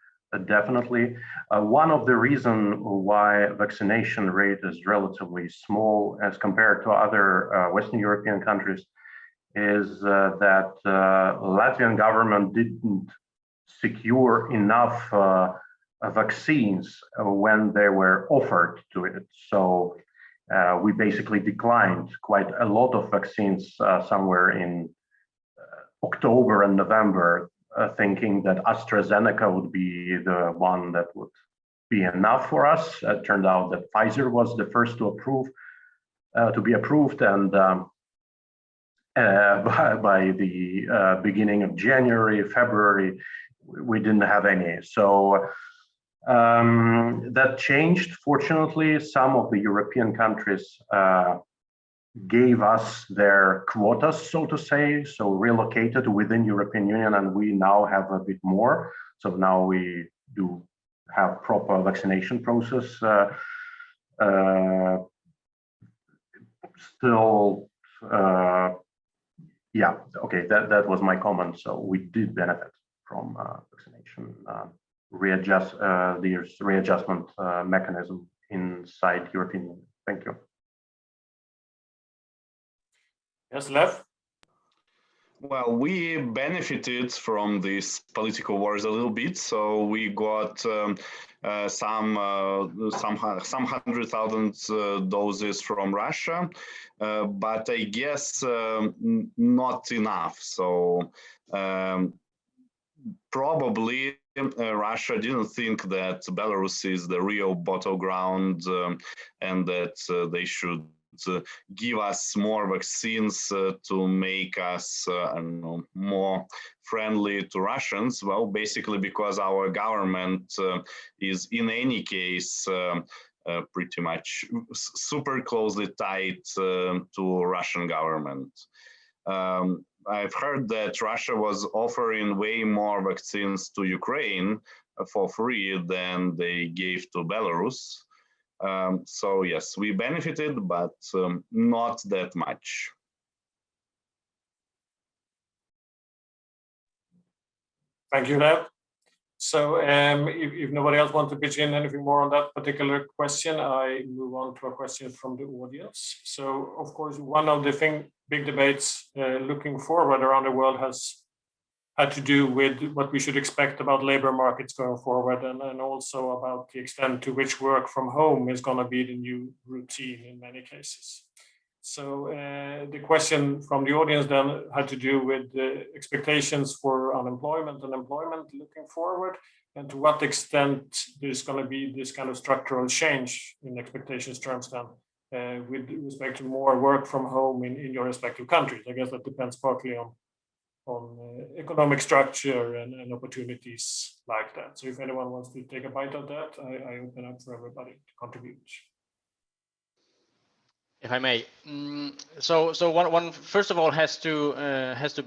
definitely. One of the reasons why vaccination rate is relatively small as compared to other Western European countries is that Latvian government didn't secure enough vaccines when they were offered to it. So we basically declined quite a lot of vaccines somewhere in October and November, thinking that AstraZeneca would be the one that would be enough for us. It turned out that Pfizer was the first to be approved, and by the beginning of January, February, we didn't have any. So that changed. Fortunately, some of the European countries gave us their quotas, so to say, so relocated within European Union, and we now have a bit more. So now we do have proper vaccination process. Still, yeah, okay, that was my comment. So we did benefit from vaccination there's readjustment mechanism inside European Union. Thank you. Yes, Lev? Well, we benefited from these political wars a little bit, so we got some 100,000 doses from Russia, but I guess not enough. So probably Russia didn't think that Belarus is the real battleground and that they should give us more vaccines to make us I don't know, more friendly to Russians. Well, basically because our government is in any case pretty much super closely tied to Russian government. I've heard that Russia was offering way more vaccines to Ukraine for free than they gave to Belarus. So yes, we benefited, but not that much. Thank you, Lev. So if nobody else wants to pitch in anything more on that particular question, I move on to a question from the audience. So of course, one of the big debates looking forward around the world has had to do with what we should expect about labor markets going forward, and also about the extent to which work from home is going to be the new routine in many cases. So the question from the audience then had to do with the expectations for unemployment and employment looking forward, and to what extent there's going to be this kind of structural change in expectations terms then with respect to more work from home in your respective countries. I guess that depends partly on economic structure and opportunities like that. So if anyone wants to take a bite of that, I open up for everybody to contribute. If I may, so one first of all has to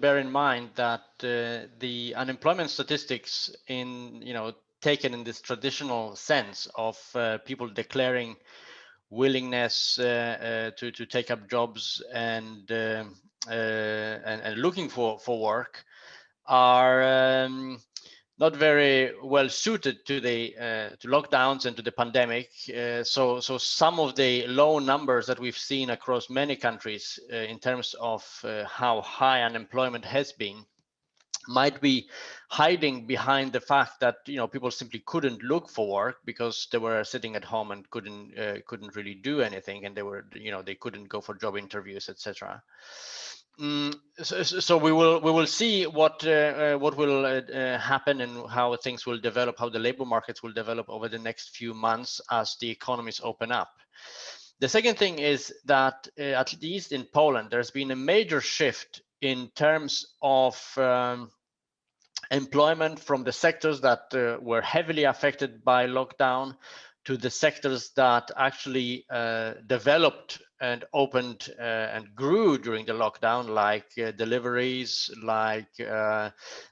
bear in mind that the unemployment statistics taken in this traditional sense of people declaring willingness to take up jobs and looking for work are not very well suited to the to lockdowns and to the pandemic. So some of the low numbers that we've seen across many countries in terms of how high unemployment has been might be hiding behind the fact that people simply couldn't look for work because they were sitting at home and couldn't really do anything, and they were they couldn't go for job interviews, etc. So we will see what will happen and how things will develop, how the labor markets will develop over the next few months as the economies open up. The second thing is that at least in Poland, there's been a major shift in terms of employment from the sectors that were heavily affected by lockdown to the sectors that actually developed and opened and grew during the lockdown, like deliveries, like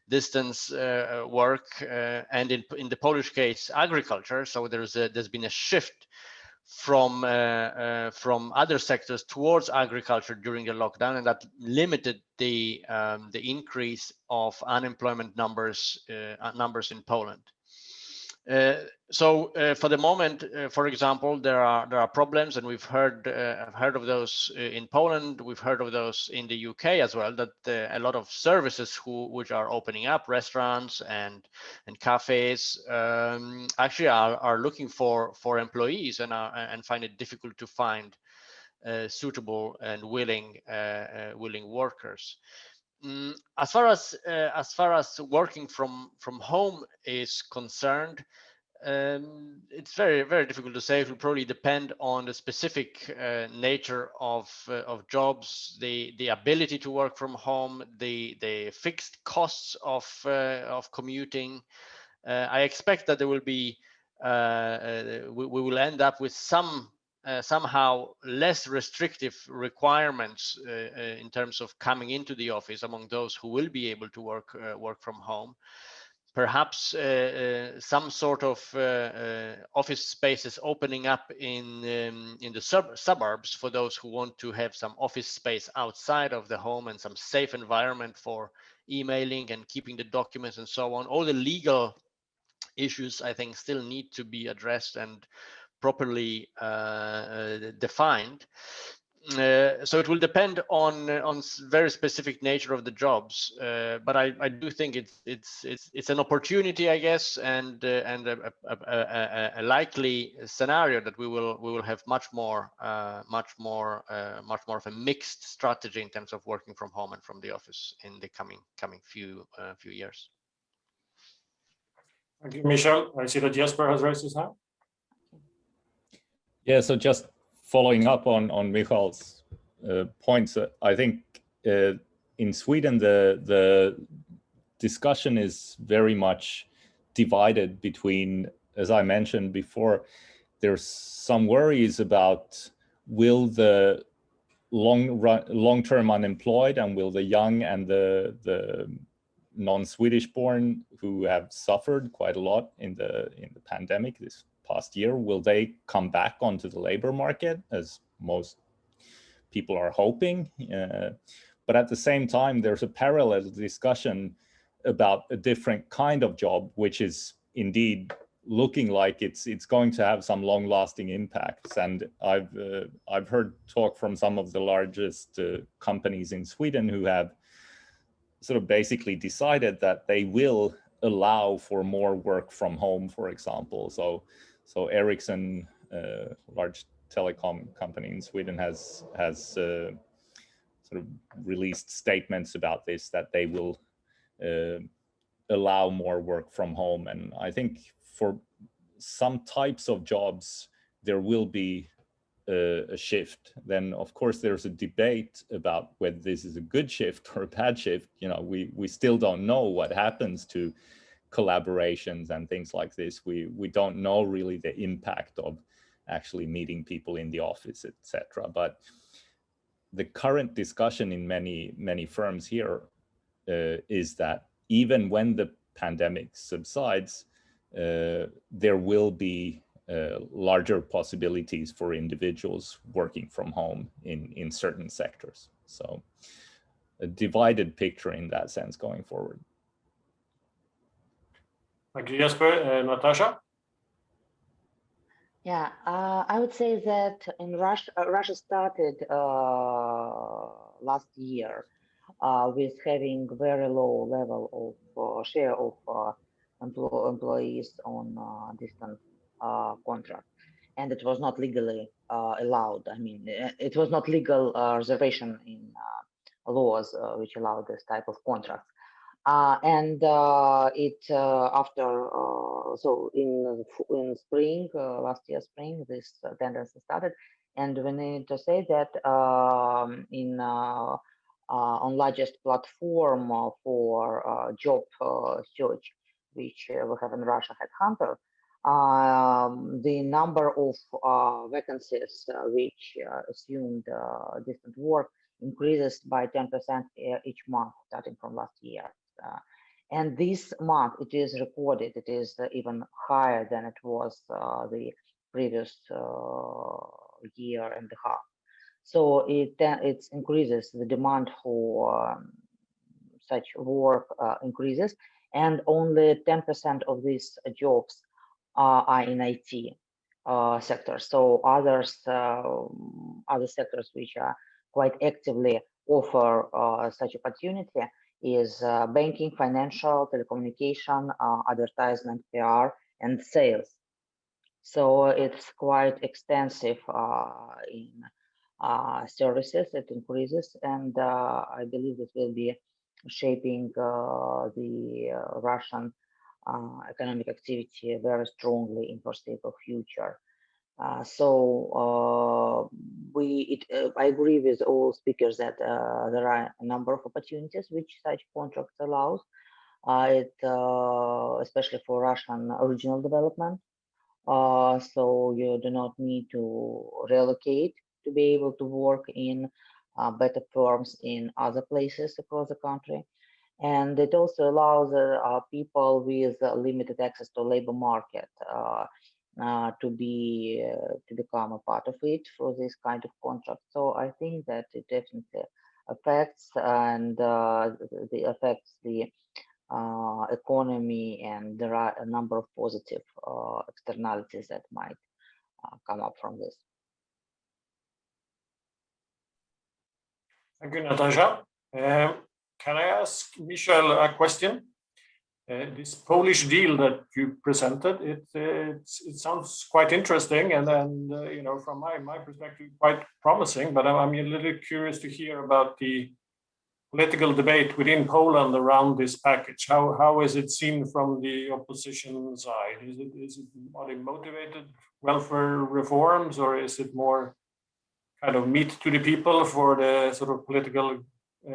distance work, and in the Polish case, agriculture. So there's been a shift from other sectors towards agriculture during the lockdown, and that limited the increase of unemployment numbers in Poland. So for the moment, for example, there are problems, and we've heard of those in Poland. We've heard of those in the UK as well. That a lot of services which are opening up, restaurants and cafes, actually are looking for employees and find it difficult to find suitable and willing workers. As far as working from home is concerned, it's very difficult to say. It will probably depend on the specific nature of jobs, the ability to work from home, the fixed costs of commuting. I expect that there will be we will end up with somehow less restrictive requirements in terms of coming into the office among those who will be able to work from home. Perhaps some sort of office spaces opening up in the suburbs for those who want to have some office space outside of the home and some safe environment for emailing and keeping the documents and so on. All the legal issues, I think, still need to be addressed and properly defined. So it will depend on very specific nature of the jobs, but I do think it's an opportunity, I guess, and a likely scenario that we will have much more of a mixed strategy in terms of working from home and from the office in the coming few years. Thank you, Michal. I see that Jesper has raised his hand. Yeah, so just following up on Michal's points, I think in Sweden the discussion is very much divided between, as I mentioned before, there's some worries about will the long-term unemployed and will the young and the non-Swedish born who have suffered quite a lot in the pandemic this past year, will they come back onto the labor market, as most people are hoping? But at the same time, there's a parallel discussion about a different kind of job, which is indeed looking like it's going to have some long-lasting impacts. And I've heard talk from some of the largest companies in Sweden who have sort of basically decided that they will allow for more work from home, for example. So Ericsson, large telecom company in Sweden, has sort of released statements about this, that they will allow more work from home. And I think for some types of jobs, there will be a shift. Then, of course, there's a debate about whether this is a good shift or a bad shift. You know, we still don't know what happens to collaborations and things like this. We don't know really the impact of actually meeting people in the office, etc. But the current discussion in many firms here is that even when the pandemic subsides, there will be larger possibilities for individuals working from home in certain sectors. So a divided picture in that sense going forward. Thank you, Jesper. Natasha? Yeah, I would say that in Russia started last year with having very low level of share of employees on distant contract, and it was not legally allowed. I mean, it was not legal reservation in laws which allowed this type of contracts. And it after so in spring, last year spring, this tendency started, And we need to say that on largest platform for job search, which we have in Russia, Headhunter, the number of vacancies which assumed distant work increases by 10% each month, starting from last year. And this month, it is recorded, it is even higher than it was the previous year and a half. So it increases, the demand for such work increases, and only 10% of these jobs are in IT sector. So others, other sectors which are quite actively offer such opportunity is banking, financial, telecommunication, advertisement, PR, and sales. So it's quite extensive in services. It increases, and I believe this will be shaping the Russian economic activity very strongly in foreseeable future. I agree with all speakers that there are a number of opportunities which such contracts allows, especially for Russian regional development. So you do not need to relocate to be able to work in better firms in other places across the country. And it also allows people with limited access to labor market to become a part of it for this kind of contract. So I think that it definitely affects the economy, and there are a number of positive externalities that might come up from this. Thank you, Natasha. Can I ask Michal a question? This Polish deal that you presented, it sounds quite interesting, and you know, from my perspective, quite promising. But I'm a little curious to hear about the political debate within Poland around this package. How is it seen from the opposition side? Are they motivated welfare reforms, or is it more kind of meat to the people for the sort of political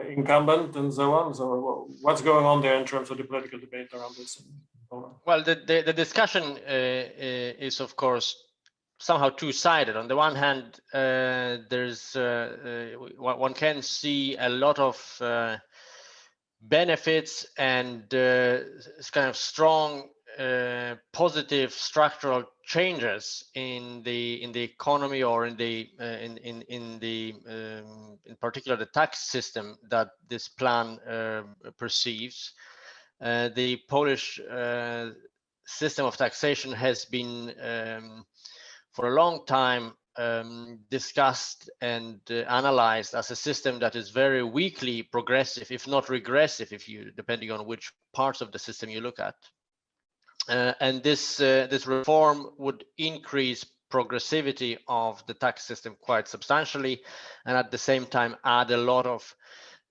incumbent and so on? So what's going on there in terms of the political debate around this in Poland? Well, the discussion is of course somehow two-sided. On the one hand, there's one can see a lot of benefits and kind of strong positive structural changes in the economy, or in particular the tax system that this plan perceives. The Polish system of taxation has been for a long time discussed and analyzed as a system that is very weakly progressive, if not regressive, depending on which parts of the system you look at. And this reform would increase progressivity of the tax system quite substantially, and at the same time add a lot of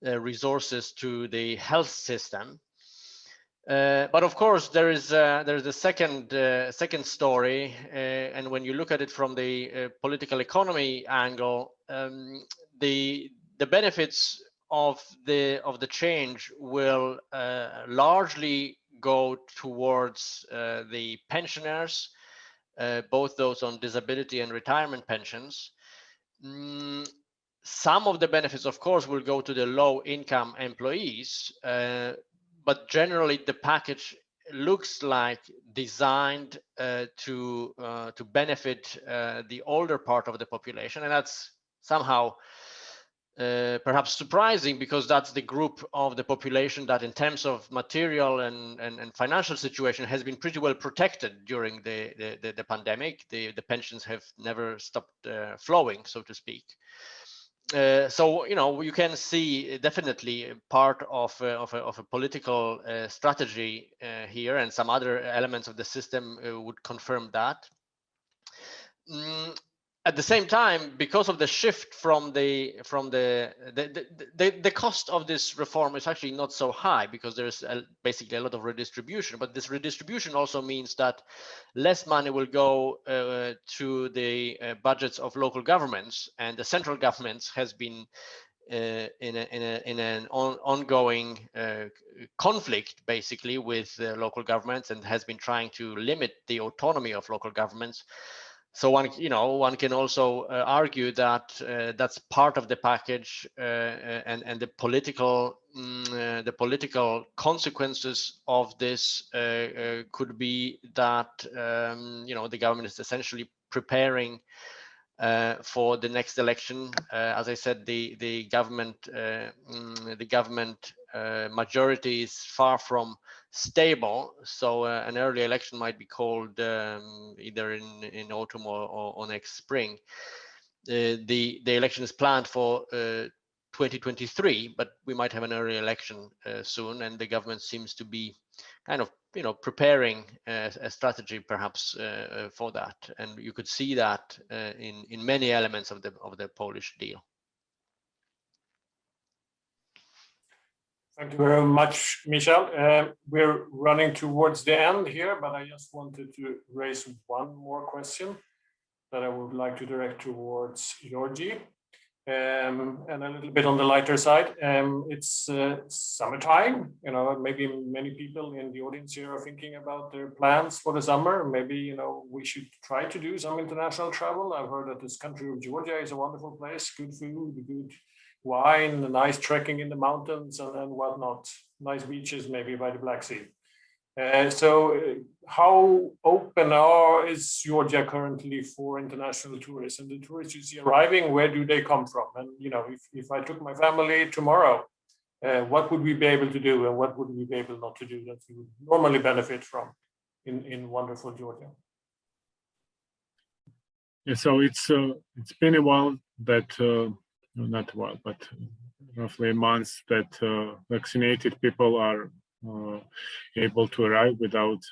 resources to the health system. But of course, there's a second story, and when you look at it from the political economy angle, the benefits of the change will largely go towards the pensioners, both those on disability and retirement pensions. Some of the benefits, of course, will go to the low-income employees, but generally the package looks like designed to benefit the older part of the population, and that's somehow perhaps surprising, because that's the group of the population that in terms of material and financial situation has been pretty well protected during the pandemic. The pensions have never stopped flowing, so to speak. So you know, you can see definitely part of a political strategy here, and some other elements of the system would confirm that. at the same time, because of the shift from the cost of this reform is actually not so high, because there's basically a lot of redistribution. But this redistribution also means that less money will go to the budgets of local governments, and the central governments has been in an ongoing conflict basically with local governments, and has been trying to limit the autonomy of local governments. So one can also argue that that's part of the package, and the political consequences of this could be that the government is essentially preparing for the next election. As I said, the government majority is far from stable, so an early election might be called either in autumn or next spring. The election is planned for 2023, but we might have an early election soon, and the government seems to be kind of preparing a strategy perhaps for that, and you could see that in many elements of the Polish deal. Thank you very much, Michal. We're running towards the end here, but I just wanted to raise one more question that I would like to direct towards Giorgi, and a little bit on the lighter side. It's summertime, maybe many people in the audience here are thinking about their plans for the summer. Maybe, we should try to do some international travel. I've heard that this country of Georgia is a wonderful place, good food, good wine, nice trekking in the mountains and whatnot, nice beaches maybe by the Black Sea. So how open is Georgia currently for international tourists? And the tourists you see arriving, where do they come from? And if I took my family tomorrow, what would we be able to do, and what would we be able not to do that we would normally benefit from in wonderful Georgia? Yeah, so it's been a while that not a while, but roughly a month that vaccinated people are able to arrive without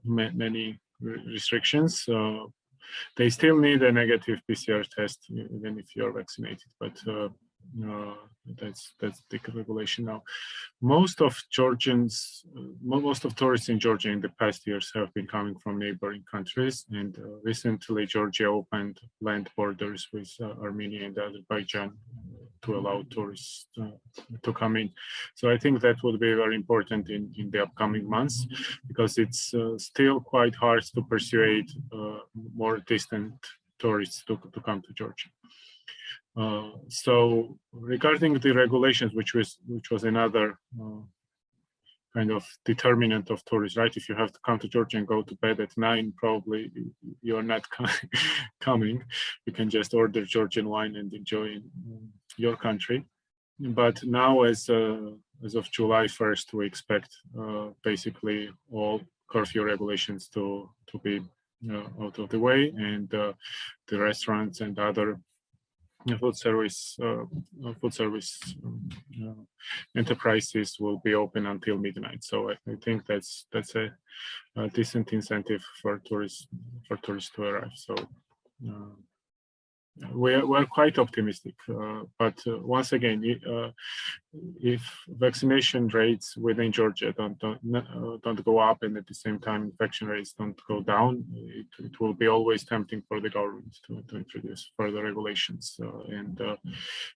many restrictions. They still need a negative PCR test even if you're vaccinated, but that's the regulation now. Most of tourists in Georgia in the past years have been coming from neighboring countries, and recently Georgia opened land borders with Armenia and Azerbaijan to allow tourists to come in. So I think that would be very important in the upcoming months, because it's still quite hard to persuade more distant tourists to come to Georgia. So regarding the regulations, which was another kind of determinant of tourists, right? If you have to come to Georgia and go to bed at 9, probably you're not coming. You can just order Georgian wine and enjoy your country. But now, as of July 1st, we expect basically all curfew regulations to be out of the way, and the restaurants and other food service enterprises will be open until midnight. So I think that's a decent incentive for tourists to arrive. So we're quite optimistic, but once again, if vaccination rates within Georgia don't go up, and at the same time infection rates don't go down, it will be always tempting for the government to introduce further regulations, and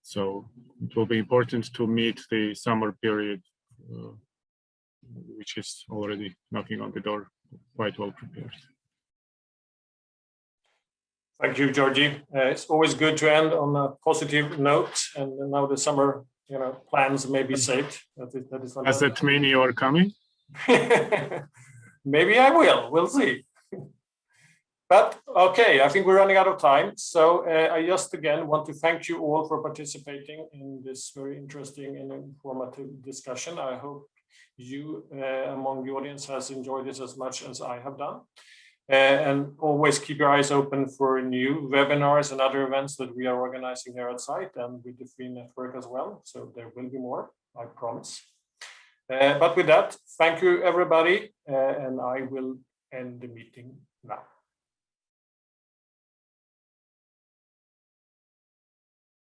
so it will be important to meet the summer period, which is already knocking on the door, quite well prepared. Thank you, Giorgi. It's always good to end on a positive note, and now the summer, plans may be set. Does that mean you are coming? Maybe I will. We'll see. But okay, I think we're running out of time. So I just again want to thank you all for participating in this very interesting and informative discussion. I hope you among the audience has enjoyed this as much as I have done. And always keep your eyes open for new webinars and other events that we are organizing here at site and with the Free Network as well. So there will be more, I promise. But with that, thank you, everybody. And I will end the meeting now.